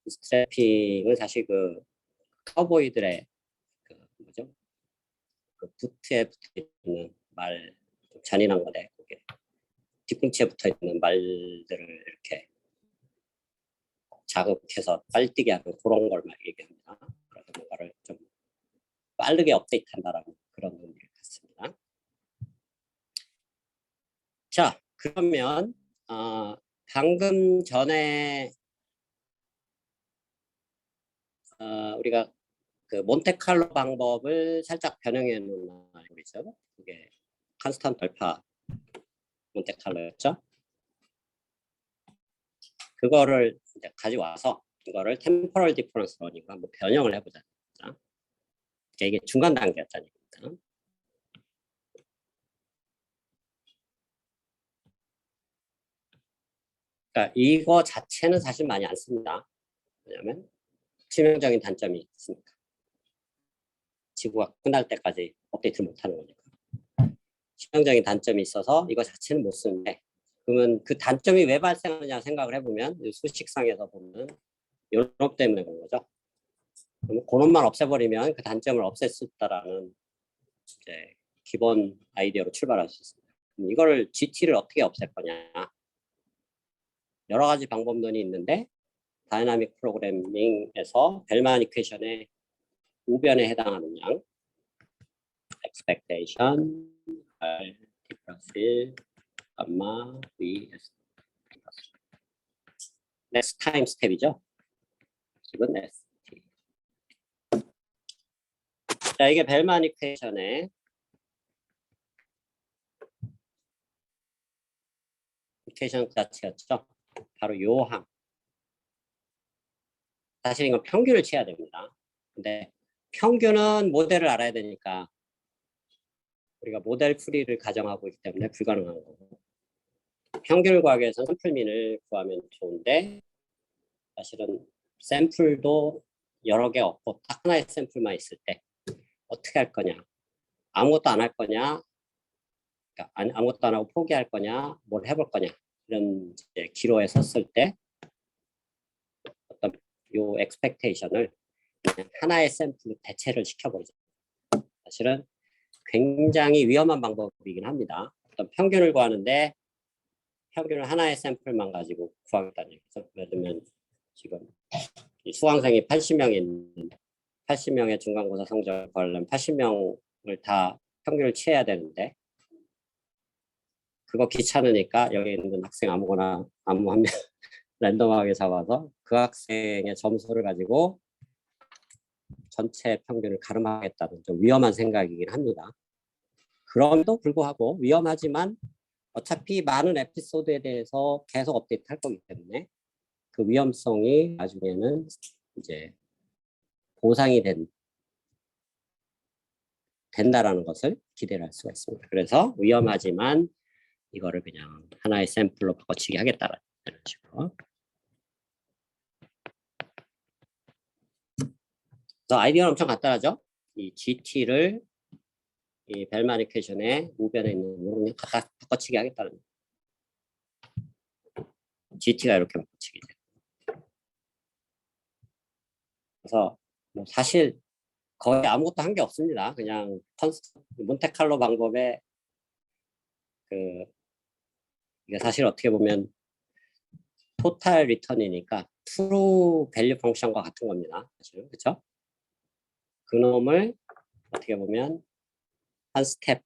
부스트래핑은 사실 그 카우보이들의 그 뭐죠? 그 부트에 붙어 있는 말, 좀 잔인한 거네. 그게 뒤꿈치에 붙어 있는 말들을 이렇게 자극해서 빨리 뛰게 하는 그런 걸 막 얘기합니다. 그래서 뭔가를 좀 빠르게 업데이트한다라는 그런 의미를 갖습니다. 그러면 방금 전에 우리가 그 몬테칼로 방법을 살짝 변형해 놓은 알고리즘, 그게 컨스턴트 알파 몬테칼로였죠. 그거를 이제 가져와서 이거를 템포럴 디퍼런스 러닝과 한번 변형을 해보자. 이게 중간 단계였다는 얘기입니다. 그러니까 이거 자체는 사실 많이 안 씁니다. 왜냐하면 치명적인 단점이 있으니까. 지구가 끝날 때까지 업데이트를 못하는 거니까. 치명적인 단점이 있어서 이거 자체는 못 쓰는데, 그러면 그 단점이 왜 발생하느냐 생각을 해보면 수식상에서 보면 요놈 때문에 그런 거죠. 그럼 그놈만 없애버리면 그 단점을 없앨 수 있다라는 이제 기본 아이디어로 출발할 수 있습니다. 그럼 이거를 GT를 어떻게 없앨 거냐? 여러 가지 방법론이 있는데 다이나믹 프로그래밍에서 벨만 이퀘이션의 우변에 해당하는 양 expectation R T 플러스 1 감마 V S next time 스텝이죠. 지금 next. 자, 이게 벨만 이퀘이션의 이퀘이션 자체였죠. 바로 요 항. 사실 이건 평균을 취해야 됩니다. 근데 평균은 모델을 알아야 되니까 우리가 모델 풀이를 가정하고 있기 때문에 불가능한 거고, 평균을 구하기 위해서는 샘플민을 구하면 좋은데 사실은 샘플도 여러 개 없고 딱 하나의 샘플만 있을 때 어떻게 할 거냐, 아무것도 안 할 거냐, 그러니까 아무것도 안 하고 포기할 거냐, 뭘 해볼 거냐, 이런 이제 기로에 섰을 때 어떤 요 expectation을 하나의 샘플로 대체를 시켜버리죠. 사실은 굉장히 위험한 방법이긴 합니다. 어떤 평균을 구하는데 평균을 하나의 샘플만 가지고 구하겠다는 얘기죠. 예를 들면 지금 수강생이 80명이 있는 80명의 중간고사 성적을 구하려면 80명을 다 평균을 취해야 되는데 그거 귀찮으니까 여기 있는 학생 아무거나 아무 한 명 랜덤하게 잡아서 그 학생의 점수를 가지고 전체 평균을 가름하겠다는 좀 위험한 생각이긴 합니다. 그럼에도 불구하고 위험하지만 어차피 많은 에피소드에 대해서 계속 업데이트 할 거기 때문에 그 위험성이 나중에는 이제 보상이 된다라는 것을 기대를 할 수가 있습니다. 그래서 위험하지만 이거를 그냥 하나의 샘플로 바꿔치기 하겠다라는 식으로. 그래서 아이디어는 엄청 간단하죠. 이 GT를 이 벨만 이퀘이션의 우변에 있는 요런 갖다 바꿔치기 하겠다는 GT가 이렇게 바꿔치기 돼요. 그래서 뭐 사실 거의 아무것도 한 게 없습니다. 그냥 몬테칼로 방법에 이게 사실 어떻게 보면 토탈 리턴이니까 트루 밸류 펑션과 같은 겁니다. 사실은 그렇죠? 그놈을 어떻게 보면 한 스텝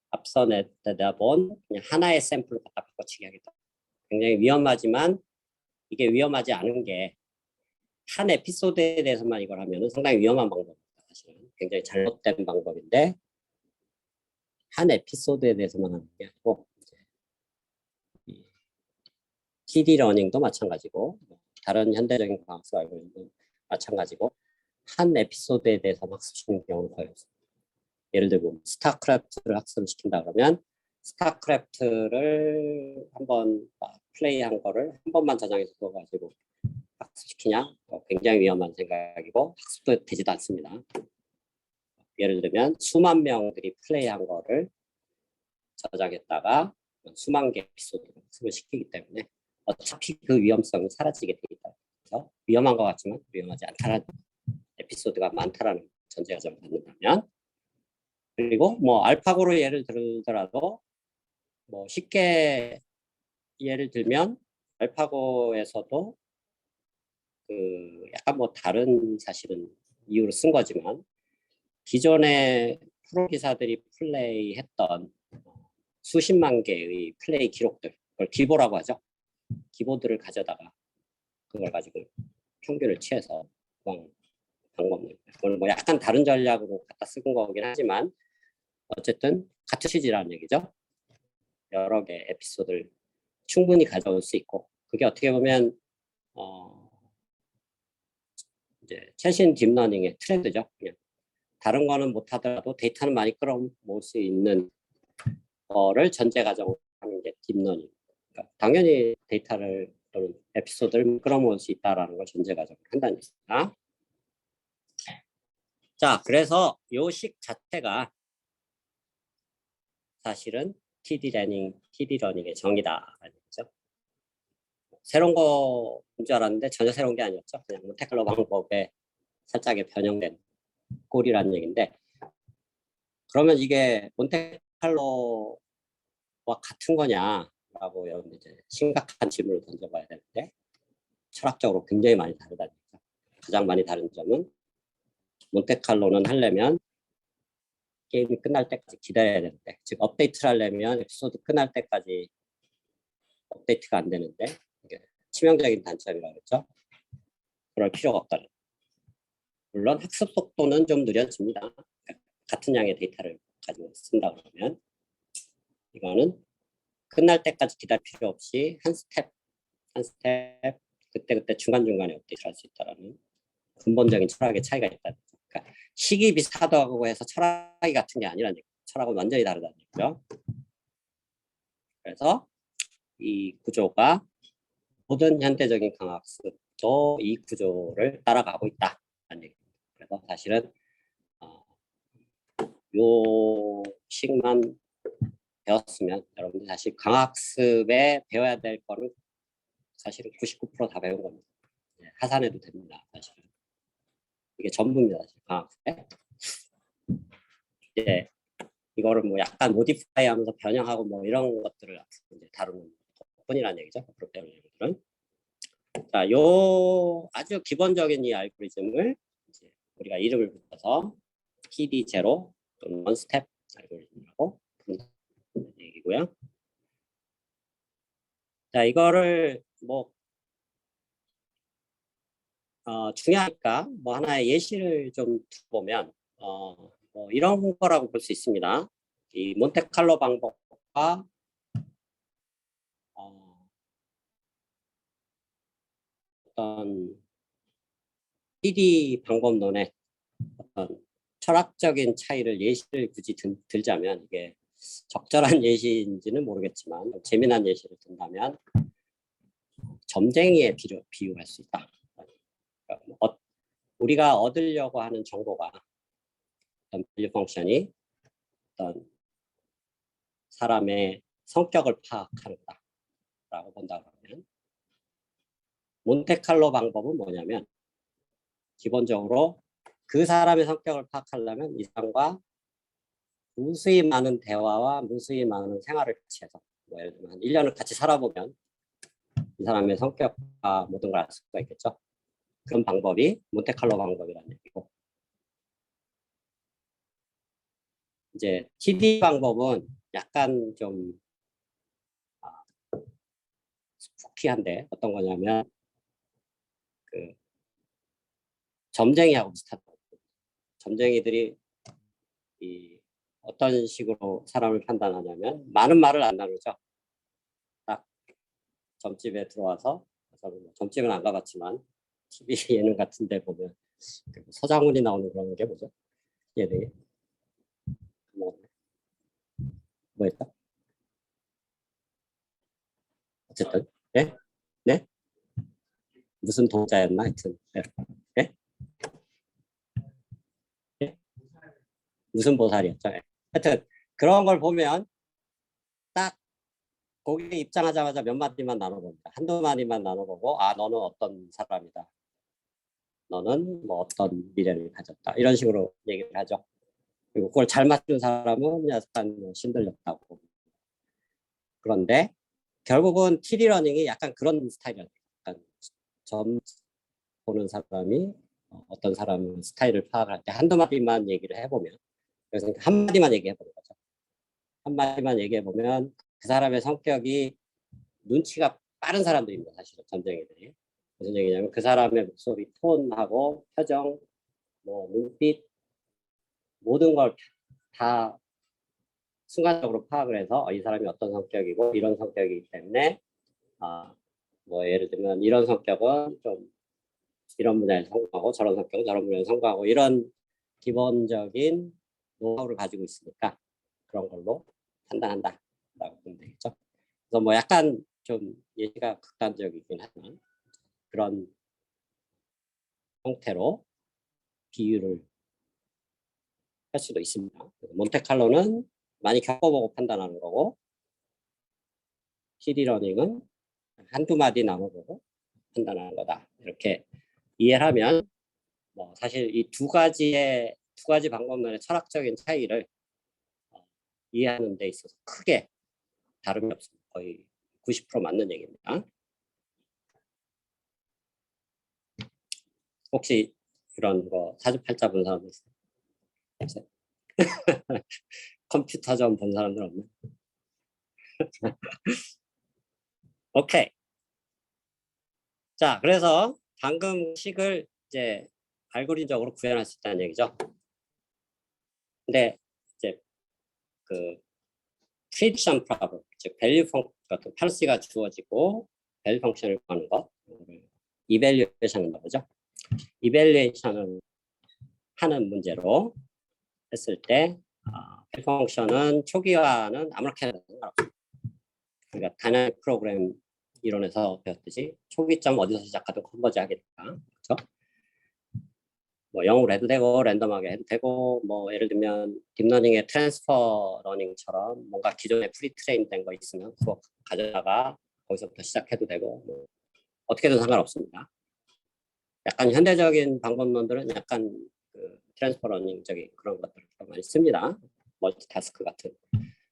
앞서 내다본 그냥 하나의 샘플로 갖다 바꿔치기 하겠다. 굉장히 위험하지만 이게 위험하지 않은 게 한 에피소드에 대해서만 이걸 하면 상당히 위험한 방법입니다. 사실은 굉장히 잘못된 방법인데 한 에피소드에 대해서만 하는 게 아니고 TD 러닝도 마찬가지고 다른 현대적인 과학수 알고리즘도 마찬가지고 한 에피소드에 대해서 학습시키는 경우는 거의 없습니다. 예를 들면 스타크래프트를 학습시킨다 그러면 스타크래프트를 한번 플레이한 거를 한 번만 저장해서 그거 학습시키냐? 굉장히 위험한 생각이고 학습도 되지도 않습니다. 예를 들면 수만 명들이 플레이한 거를 저장했다가 수만 개 에피소드로 학습을 시키기 때문에 어차피 그 위험성이 사라지게 돼 있다. 그래서 위험한 것 같지만 위험하지 않다는 에피소드가 많다라는 전제가정을 갖는다면, 그리고 뭐 알파고로 예를 들더라도 뭐 쉽게 예를 들면 알파고에서도 그 약간 뭐 다른 사실은 이유로 쓴 거지만 기존에 프로 기사들이 플레이했던 수십만 개의 플레이 기록들, 그걸 기보라고 하죠. 기보들을 가져다가 그걸 가지고 평균을 취해서 방법을, 그걸 뭐 약간 다른 전략으로 갖다 쓴 거긴 하지만 어쨌든 같은 취지라는 얘기죠. 여러 개 에피소드를 충분히 가져올 수 있고, 그게 어떻게 보면 이제 최신 딥러닝의 트렌드죠. 그냥 다른 거는 못하더라도 데이터는 많이 끌어모을 수 있는 거를 전제 가정으로 하는 게 딥러닝. 그러니까 당연히 데이터를 또는 에피소드를 끌어모을 수 있다라는 걸 전제 가정으로 한다는 얘기입니다. 자, 그래서 요 식 자체가 사실은 TD 러닝의 정의다라는 거죠. 새로운 거인 줄 알았는데 전혀 새로운 게 아니었죠. 그냥 몬테칼로 방법에 살짝의 변형된 꼴이라는 얘기인데, 그러면 이게 몬테칼로와 같은 거냐라고 여러분 이제 심각한 질문을 던져봐야 되는데, 철학적으로 굉장히 많이 다르다는 얘기죠. 가장 많이 다른 점은 몬테칼로는 하려면 게임이 끝날 때까지 기다려야 되는데, 즉 업데이트를 하려면 에피소드 끝날 때까지 업데이트가 안 되는데, 이게 치명적인 단점이라고 했죠. 그럴 필요가 없다는. 물론 학습 속도는 좀 느려집니다. 그러니까 같은 양의 데이터를 가지고 쓴다 그러면 이거는 끝날 때까지 기다릴 필요 없이 한 스텝 그때 중간중간에 업데이트를 할 수 있다는 근본적인 철학의 차이가 있다. 그러니까 식이 비슷하다고 해서 철학이 같은 게 아니라는 얘기죠. 철학은 완전히 다르다는 얘기죠. 그래서 이 구조가 모든 현대적인 강학습도 이 구조를 따라가고 있다는 얘기입니다. 그래서 사실은 요 식만 배웠으면 여러분들 사실 강학습에 배워야 될 거는 사실은 99%다 배운 겁니다. 하산해도 됩니다. 사실은 이게 전부입니다. 사실 강학습에. 이제 이거를 뭐 약간 모디파이하면서 변형하고 뭐 이런 것들을 이제 다루는 것뿐이라는 얘기죠. 그런 얘기들은. 자, 요 아주 기본적인 이 알고리즘을 이제 우리가 이름을 붙여서 TD0 또는 원스텝 알고리즘이라고 부르는 얘기고요. 자, 이거를 뭐 중요하니까 뭐 하나의 예시를 좀 보면 뭐 이런 거라고 볼 수 있습니다. 이 몬테칼로 방법과 어떤 TD 방법론의 어떤 철학적인 차이를 예시를 굳이 들자면, 이게 적절한 예시인지는 모르겠지만 재미난 예시를 든다면 점쟁이에 비유할 수 있다. 그러니까 우리가 얻으려고 하는 정보가 어떤 밸류 펑션이 어떤 사람의 성격을 파악한다라고 본다 그러면, 몬테칼로 방법은 뭐냐면 기본적으로 그 사람의 성격을 파악하려면 이 사람과 무수히 많은 대화와 무수히 많은 생활을 같이 해서, 뭐 예를 들면 한 1년을 같이 살아보면 이 사람의 성격과 모든 걸 알 수가 있겠죠. 그런 방법이 몬테칼로 방법이라는 얘기고, 이제 TD 방법은 약간 좀 스푸키한데 어떤 거냐면 그 점쟁이하고 비슷하다. 점쟁이들이 이 어떤 식으로 사람을 판단하냐면 많은 말을 안 나누죠. 딱 점집에 들어와서, 점집은 안 가봤지만 TV 예능 같은 데 보면 서장훈이 나오는 그런 게 뭐죠? 예능이 뭐였다? 어쨌든 네? 네? 무슨 동자였나 하여튼 네? 네? 네? 무슨 보살이었죠? 네. 하여튼 그런 걸 보면 딱 거기에 입장하자마자 몇 마디만 나눠봅니다. 한두 마디만 나눠보고, 아, 너는 어떤 사람이다, 너는 뭐 어떤 미래를 가졌다, 이런 식으로 얘기를 하죠. 그리고 그걸 잘 맞춘 사람은 약간 뭐 신들렸다고. 그런데 결국은 TD 러닝이 약간 그런 스타일이에요. 약간 점 보는 사람이 어떤 사람 스타일을 파악할 때 한두 마디만 얘기를 해보면, 그래서 한 마디만 얘기해보는 거죠. 한마디만 얘기해 보면 그 사람의 성격이 눈치가 빠른 사람들입니다. 사실은 점쟁이들이. 무슨 얘기냐면 그 사람의 목소리 톤하고 표정, 뭐 눈빛 모든 걸 다 순간적으로 파악을 해서 이 사람이 어떤 성격이고 이런 성격이기 때문에 뭐 예를 들면 이런 성격은 좀 이런 분야에 성공하고 저런 성격은 저런 분야에 성공하고 이런 기본적인 노하우를 가지고 있으니까 그런 걸로 판단한다라고 보면 되겠죠. 그래서 뭐 약간 좀 예시가 극단적이긴 하지만 그런 형태로 비유를 할 수도 있습니다. 몬테칼로는 많이 겪어보고 판단하는 거고 시디러닝은 한두 마디 나눠보고 판단하는 거다. 이렇게 이해를 하면 뭐 사실 이 두 가지 방법론의 철학적인 차이를 이해하는 데 있어서 크게 다름이 없습니다. 거의 90% 맞는 얘기입니다. 혹시 이런 거 사주팔자 본 사람들 있어요? 컴퓨터 좀 본 사람들 없나? 오케이. 자, 그래서 방금 식을 이제 알고리즘적으로 구현할 수 있다는 얘기죠. 근데 이제 그 프리딕션 프로블럼, 즉 밸류 펑션 같은 팔시가 주어지고 밸류 펑션을 구하는 것, 이밸류에이션을 말하죠. 이밸류에이션을 하는 문제로 했을 때 밸류 펑션은 초기화는 아무렇게나 상관없습니다. 그러니까 다이내믹 프로그램 이론에서 배웠듯이 초기점 어디서 시작하든 컨버지 하게 된다. 그렇죠? 뭐 0으로 해도 되고 랜덤하게 해도 되고 뭐 예를 들면 딥러닝의 트랜스퍼 러닝처럼 뭔가 기존에 프리트레인 된 거 있으면 그거 가져다가 거기서부터 시작해도 되고 뭐 어떻게든 상관없습니다. 약간 현대적인 방법론들은 약간 그 트랜스퍼 러닝적인 그런 것들을 많이 씁니다. 멀티타스크 같은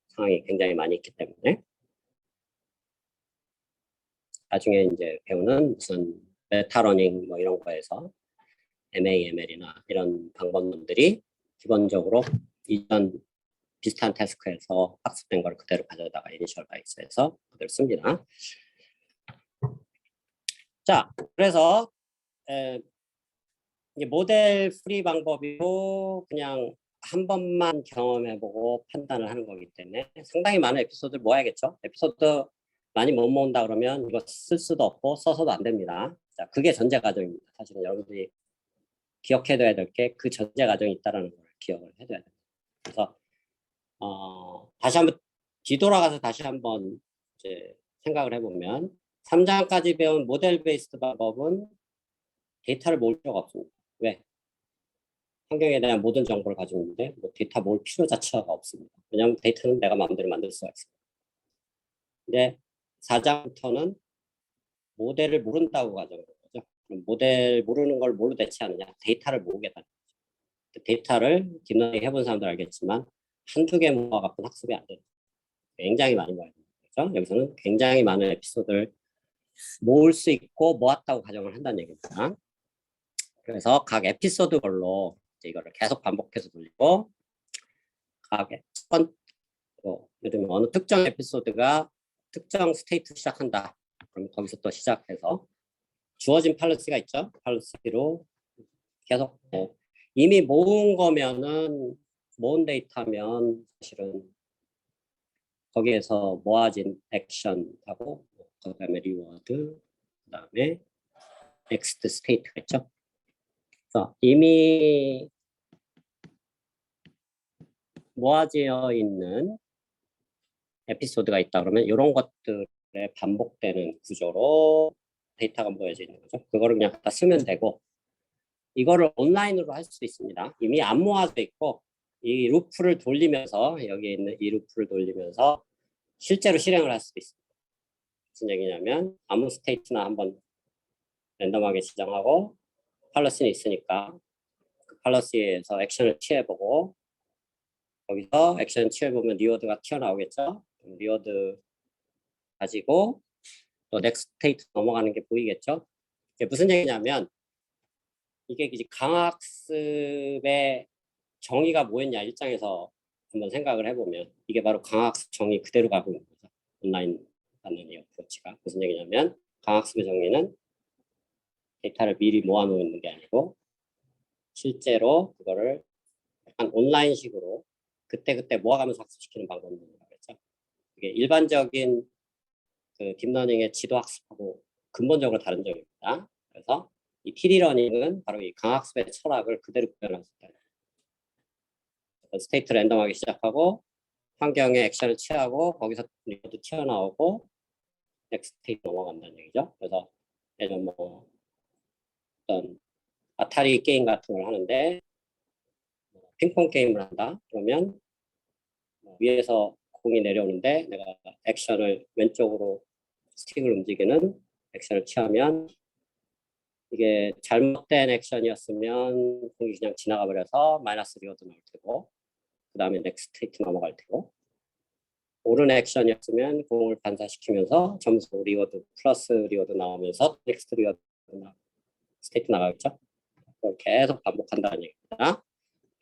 상황이 굉장히 많이 있기 때문에 나중에 이제 배우는 무슨 메타러닝 뭐 이런 거에서 MAML이나 이런 방법론들이 기본적으로 이전 비슷한 태스크에서 학습된 걸 그대로 가져다가 이니셜 바이스에서 그대로 씁니다. 자, 그래서 이제 모델 프리 방법이고 그냥 한 번만 경험해보고 판단을 하는 거기 때문에 상당히 많은 에피소드를 모아야겠죠. 에피소드 많이 못 모은다 그러면 이거 쓸 수도 없고 써서도 안 됩니다. 자, 그게 전제 과정입니다. 사실은 여러분들이 기억해둬야 될 게 그 전제 과정이 있다는 걸 기억을 해둬야 됩니다. 그래서 다시 한번 뒤돌아가서 다시 한번 이제 생각을 해보면 3장까지 배운 모델 베이스드 방법은 데이터를 모을 필요가 없습니다. 왜? 환경에 대한 모든 정보를 가지고 있는데 뭐 데이터 모을 필요 자체가 없습니다. 왜냐하면 데이터는 내가 마음대로 만들 수가 있습니다. 근데 4장부터는 모델을 모른다고 가정한 거죠. 그럼 모델 모르는 걸 뭘로 대체하느냐? 데이터를 모으겠다는 거죠. 데이터를 딥러닝 해본 사람들 알겠지만 한두 개 모아갖고 학습이 안 돼요. 굉장히 많이 모아야 됩니다. 그렇죠? 여기서는 굉장히 많은 에피소드를 모을 수 있고 모았다고 가정을 한다는 얘기입니다. 그래서 각 에피소드별로 이거를 계속 반복해서 돌리고 각 예를 들면 어느 특정 에피소드가 특정 스테이트 시작한다. 그럼 거기서 또 시작해서 주어진 팔러시가 있죠. 팔러시로 계속 이미 모은 거면은 모은 데이터면 사실은 거기에서 모아진 액션하고 그다음에 리워드, 그다음에 넥스트 스테이트가 있죠. 그래서 이미 모아져 있는 에피소드가 있다 그러면 이런 것들에 반복되는 구조로 데이터가 모여져 있는 거죠. 그거를 그냥 다 쓰면 되고 이거를 온라인으로 할 수도 있습니다. 이미 안 모아져 있고 이 루프를 돌리면서 여기 있는 이 루프를 돌리면서 실제로 실행을 할 수도 있습니다. 무슨 얘기냐면 아무 스테이트나 한번 랜덤하게 지정하고 팔러시는 있으니까 그 팔러시에서 액션을 취해보고 거기서 액션 취해보면 리워드가 튀어나오겠죠. 리워드 가지고 또 넥스트 스테이트 넘어가는 게 보이겠죠. 이게 무슨 얘기냐면 이게 이제 강학습의 정의가 뭐였냐 1장에서 한번 생각을 해보면 이게 바로 강학습 정의 그대로 가고 있는 거죠. 온라인 받는 이 어프로치가 무슨 얘기냐면 강학습의 정의는 데이터를 미리 모아놓는 게 아니고 실제로 그거를 약간 온라인식으로 그때그때 모아가면서 학습시키는 방법이라고 했죠. 이게 일반적인 그 딥러닝의 지도학습하고 근본적으로 다른 점입니다. 그래서 이 TD러닝은 바로 이 강학습의 철학을 그대로 구현할 수 있다. 스테이트 랜덤하게 시작하고 환경에 액션을 취하고 거기서 리워드 튀어나오고 넥스트 스테이트 넘어간다는 얘기죠. 그래서 예를 뭐 어떤 아타리 게임 같은 걸 하는데 핑퐁 게임을 한다. 그러면 위에서 공이 내려오는데 내가 액션을 왼쪽으로 스틱을 움직이는 액션을 취하면 이게 잘못된 액션이었으면 공이 그냥 지나가 버려서 마이너스 리워드 나올 테고 그 다음에 넥스트 스테이트 넘어갈 테고 옳은 액션이었으면 공을 반사시키면서 점수 리워드 플러스 리워드 나오면서 넥스트 리워드 스테이트 나가겠죠. 그걸 계속 반복한다는 얘기입니다.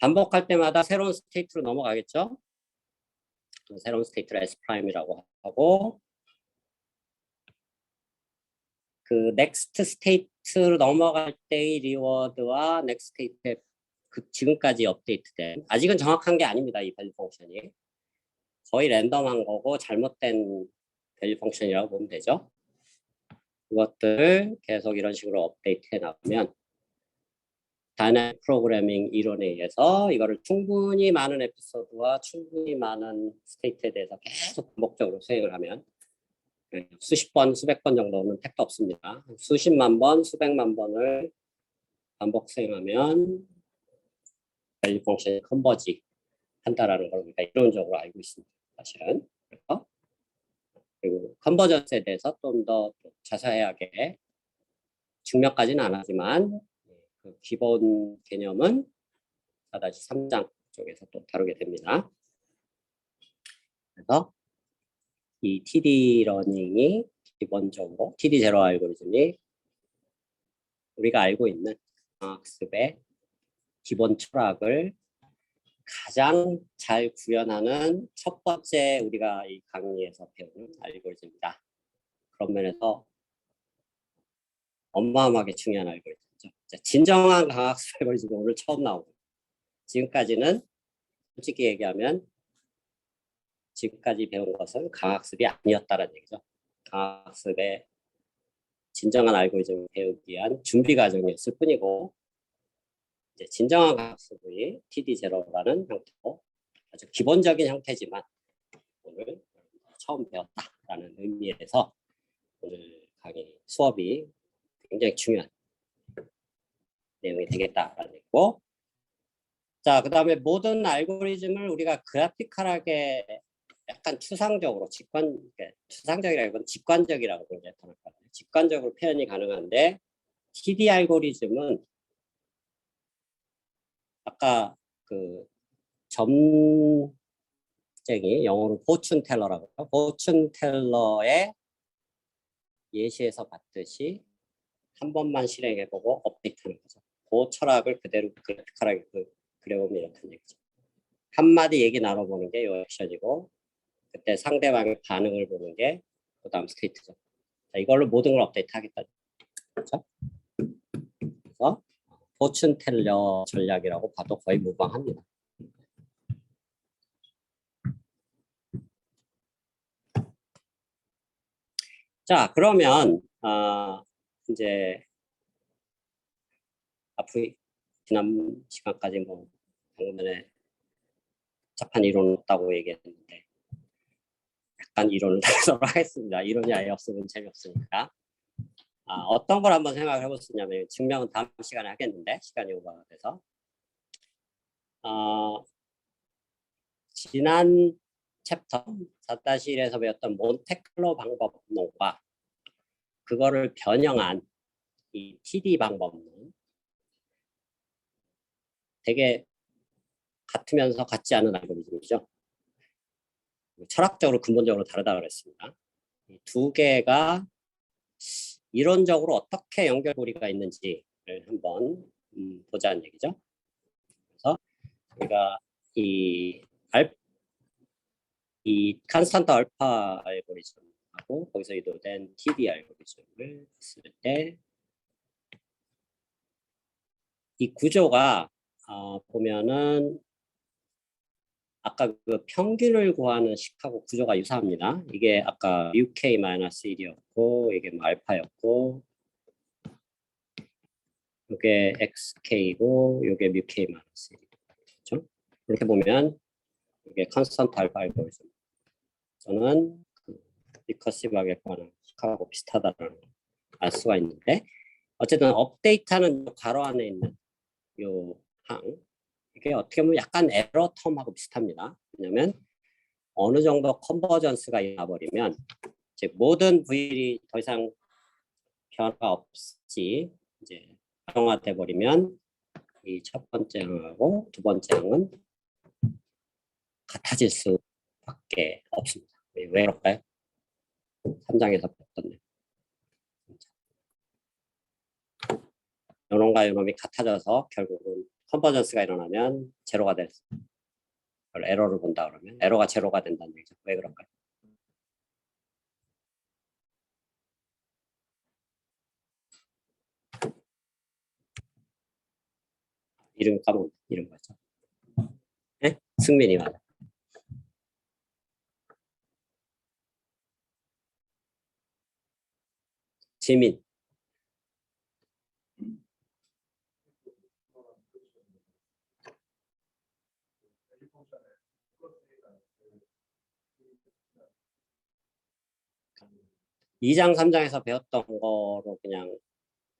반복할 때마다 새로운 스테이트로 넘어가겠죠. 새로운 스테이트를 S''이라고 하고 그 넥스트 스테이트로 넘어갈 때의 리워드와 넥스트 스테이트의 그 지금까지 업데이트된 아직은 정확한 게 아닙니다. 이 밸류 펑션이 거의 랜덤한 거고 잘못된 밸류 펑션이라고 보면 되죠. 그것들을 계속 이런 식으로 업데이트해 나가면 다이내믹 프로그래밍 이론에 의해서 이거를 충분히 많은 에피소드와 충분히 많은 스테이트에 대해서 계속 반복적으로 수행을 하면 수십 번, 수백 번 정도는 택도 없습니다. 수십만 번, 수백만 번을 반복 수행하면 밸류 펑션이 컨버지 한다라는 걸 우리가 이론적으로 알고 있습니다. 사실은. 그리고 컨버전스에 대해서 좀 더 자세하게 증명까지는 안 하지만 그 기본 개념은 4-3장 쪽에서 또 다루게 됩니다. 그래서 이 TD 러닝이 기본적으로 TD 제로 알고리즘이 우리가 알고 있는 학습의 기본 철학을 가장 잘 구현하는 첫 번째 우리가 이 강의에서 배우는 알고리즘이다. 그런 면에서 어마어마하게 중요한 알고리즘이죠. 진정한 강학습 알고리즘은 오늘 처음 나오고 지금까지는 솔직히 얘기하면 지금까지 배운 것은 강학습이 아니었다는 얘기죠. 강학습의 진정한 알고리즘을 배우기 위한 준비 과정이었을 뿐이고 이제 진정한 강학습의 TD0라는 형태로 아주 기본적인 형태지만 오늘 처음 배웠다라는 의미에서 오늘 강의 수업이 굉장히 중요한 내용이 되겠다라는 얘기고 자, 그 다음에 모든 알고리즘을 우리가 그래피컬하게 약간 추상적으로 추상적이라기보다는 직관적이라고 보면 직관적으로 표현이 가능한데 TD 알고리즘은 아까 그 점쟁이 영어로 포춘 텔러라고 해요. 포춘 텔러의 예시에서 봤듯이 한 번만 실행해보고 업데이트하는 거죠. 그 철학을 그대로 그래피컬하게 그려보면 이렇다는 얘기죠. 한마디 얘기 나눠보는 게 요 액션이고 그때 상대방의 반응을 보는 게 그 다음 스테이트죠. 자, 이걸로 모든 걸 업데이트 하겠다. 그렇죠? 그래서 포춘 텔러 전략이라고 봐도 거의 무방합니다. 자, 그러면 이제 앞으로 지난 시간까지 뭐 방금 전에 복잡한 이론은 없다고 얘기했는데 약간 이론을 다루도록 하겠습니다. 이론이 아예 없으면 재미없으니까. 어떤 걸 한번 생각을 해볼 수 있냐면 증명은 다음 시간에 하겠는데 시간이 오버가 돼서 지난 챕터 4-1에서 배웠던 몬테클로 방법론과 그거를 변형한 이 TD 방법론 되게 같으면서 같지 않은 알고리즘이죠. 철학적으로 근본적으로 다르다고 그랬습니다. 이 두 개가 이론적으로 어떻게 연결고리가 있는지를 한번 보자는 얘기죠. 그래서 우리가 이 이 컨스턴트 알파 알고리즘하고 거기서 유도된 TD 알고리즘을 쓸 때 이 구조가 보면은 아까 그 평균을 구하는 식하고 구조가 유사합니다. 이게 아까 UK-1이었고 이게 뭐 알파였고 이게 XK고 이게 뮤K-1. 그렇죠? 이렇게 보면 이게 컨스턴트 알파 알고리즘. 저는 그 리커시브하게 구하는 식하고 비슷하다는 걸 알 수가 있는데 어쨌든 업데이트하는 괄호 안에 있는 요 항 이게 어떻게 보면 약간 에러 텀하고 비슷합니다. 왜냐하면 어느 정도 컨버전스가 일어나버리면 즉 모든 부일이 더 이상 변화가 없이 이제 활성화돼 버리면 이 첫 번째 항하고 두 번째 항은 같아질 수밖에 없습니다. 왜 그럴까요? 3장에서 봤던 요놈과 요놈이 같아져서 결국은 컨버전스가 일어나면 제로가 될 수. 에러를 본다 그러면 에러가 제로가 된다는 얘기죠. 왜 그럴까요? 이름 까먹 이름 뭐죠? 네? 승민이 맞아. 지민. 이 장 3장에서 배웠던 거로 그냥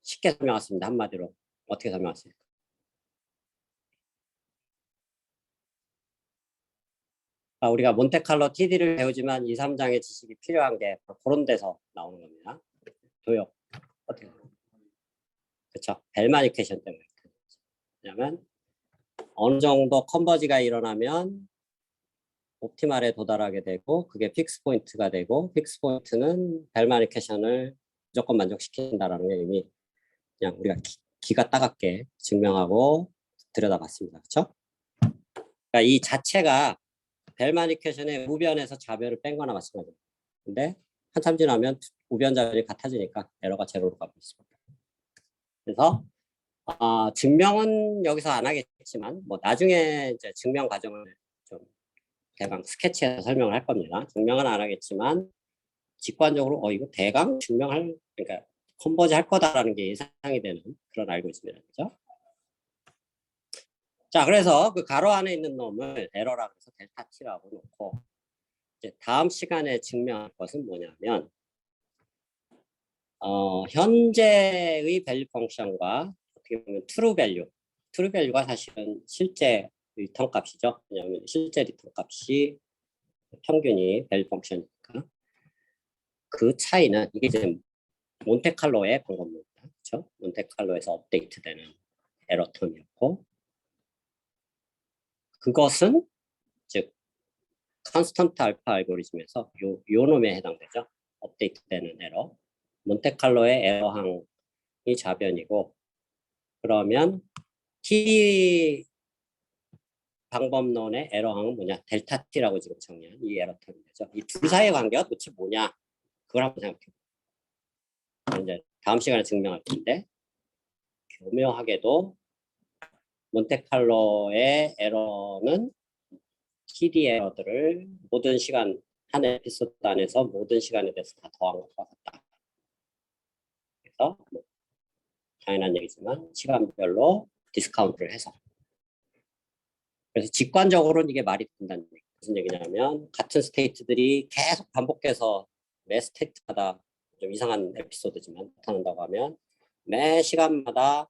쉽게 설명했습니다. 한마디로. 어떻게 설명했어요? 우리가 몬테칼로 TD를 배우지만 2, 3장의 지식이 필요한 게 그런 데서 나오는 겁니다. 도요. 어떻게? 그렇죠. 벨마니케이션 때문에. 왜냐하면 어느 정도 컨버지가 일어나면 옵티말에 도달하게 되고 그게 픽스 포인트가 되고 픽스 포인트는 벨마니케이션을 무조건 만족시킨다라는 게 이미 그냥 우리가 기가 따갑게 증명하고 들여다봤습니다. 그렇죠? 그러니까 이 자체가 벨마니케이션의 우변에서 좌변을 뺀 거나 마찬가지입니다. 근데 한참 지나면 우변 좌변이 같아지니까 에러가 제로로 가고 있습니다. 그래서 증명은 여기서 안 하겠지만 뭐 나중에 이제 증명 과정을 좀 대강 스케치해서 설명을 할 겁니다. 증명은 안 하겠지만 직관적으로 이거 대강 증명할 그러니까 컨버지 할 거다라는 게 예상이 되는 그런 알고리즘이라는 거죠. 자, 그래서 그 가로 안에 있는 놈을 에러라고 해서 델타 t라고 놓고 이제 다음 시간에 증명할 것은 뭐냐면 현재의 밸류 펑션과 어떻게 보면 트루 밸류가 사실은 실제 리턴 값이죠. 왜냐하면 실제 리턴 값이 평균이 밸류 펑션이니까 그 차이는 이게 이제 몬테칼로의 방법입니다. 그렇죠? 몬테칼로에서 업데이트되는 에러 텀이었고 그것은 즉 컨스턴트 알파 알고리즘에서 요 놈에 해당되죠. 업데이트되는 에러. 몬테칼로의 에러 항이 좌변이고 그러면 T 방법론의 에러 항은 뭐냐? 델타 T라고 지금 정리한 이 에러 텀이 되죠. 이 둘 사이의 관계가 도대체 뭐냐? 그걸 한번 생각해 보세요. 이제 다음 시간에 증명할 텐데 교묘하게도 몬테칼로의 에러는 TD 에러들을 모든 시간 한 에피소드 안에서 모든 시간에 대해서 다 더한 것과 같다. 그래서 뭐 당연한 얘기지만 시간별로 디스카운트를 해서 그래서 직관적으로는 이게 말이 된다는 얘기. 무슨 얘기냐면 같은 스테이트들이 계속 반복해서 매 스테이트마다 좀 이상한 에피소드지만 나타난다고 하면 매 시간마다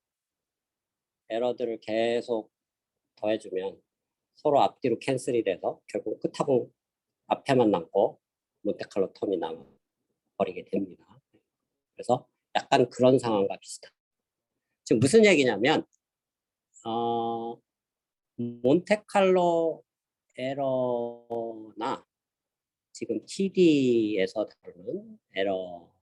에러들을 계속 더해주면 서로 앞뒤로 캔슬이 돼서 결국 끝하고 앞에만 남고 몬테칼로 텀이 남아버리게 됩니다. 그래서 약간 그런 상황과 비슷한. 지금 무슨 얘기냐면 몬테칼로 에러나 지금 TD에서 다루는 에러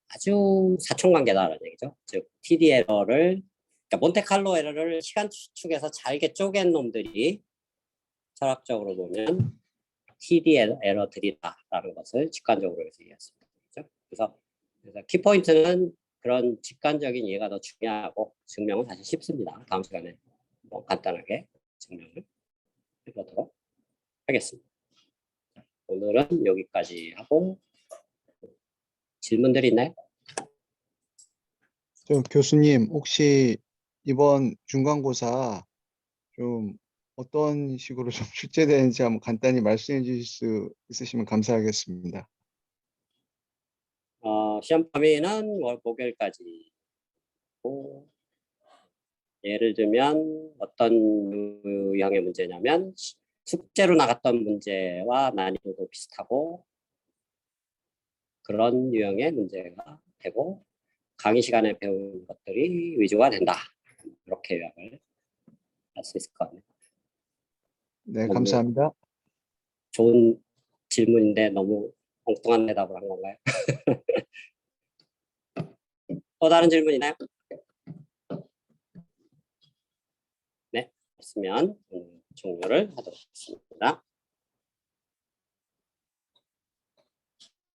아주 사촌관계다라는 얘기죠. 즉 TD 에러를 그러니까 몬테칼로 에러를 시간 축에서 잘게 쪼갠 놈들이 철학적으로 보면 TD 에러들이다라는 것을 직관적으로 여기서 이해했습니다. 그렇죠? 그래서 키포인트는 그런 직관적인 이해가 더 중요하고 증명은 사실 쉽습니다. 다음 시간에 뭐 간단하게 증명을 해보도록 하겠습니다. 오늘은 여기까지 하고 질문들이 있나요? 저 교수님, 혹시 이번 중간고사 좀 어떤 식으로 좀 출제되는지 한번 간단히 말씀해 주실 수 있으시면 감사하겠습니다. 시험 범위는 월 목요일까지. 예를 들면 어떤 유형의 문제냐면 숙제로 나갔던 문제와 난이도도 비슷하고 그런 유형의 문제가 되고 강의 시간에 배운 것들이 위주가 된다. 이렇게 요약을 할 수 있을 것 같네요. 네, 감사합니다. 좋은 질문인데 너무 엉뚱한 대답을 한 건가요? 또 다른 질문 있나요? 네, 없으면 종료를 하도록 하겠습니다.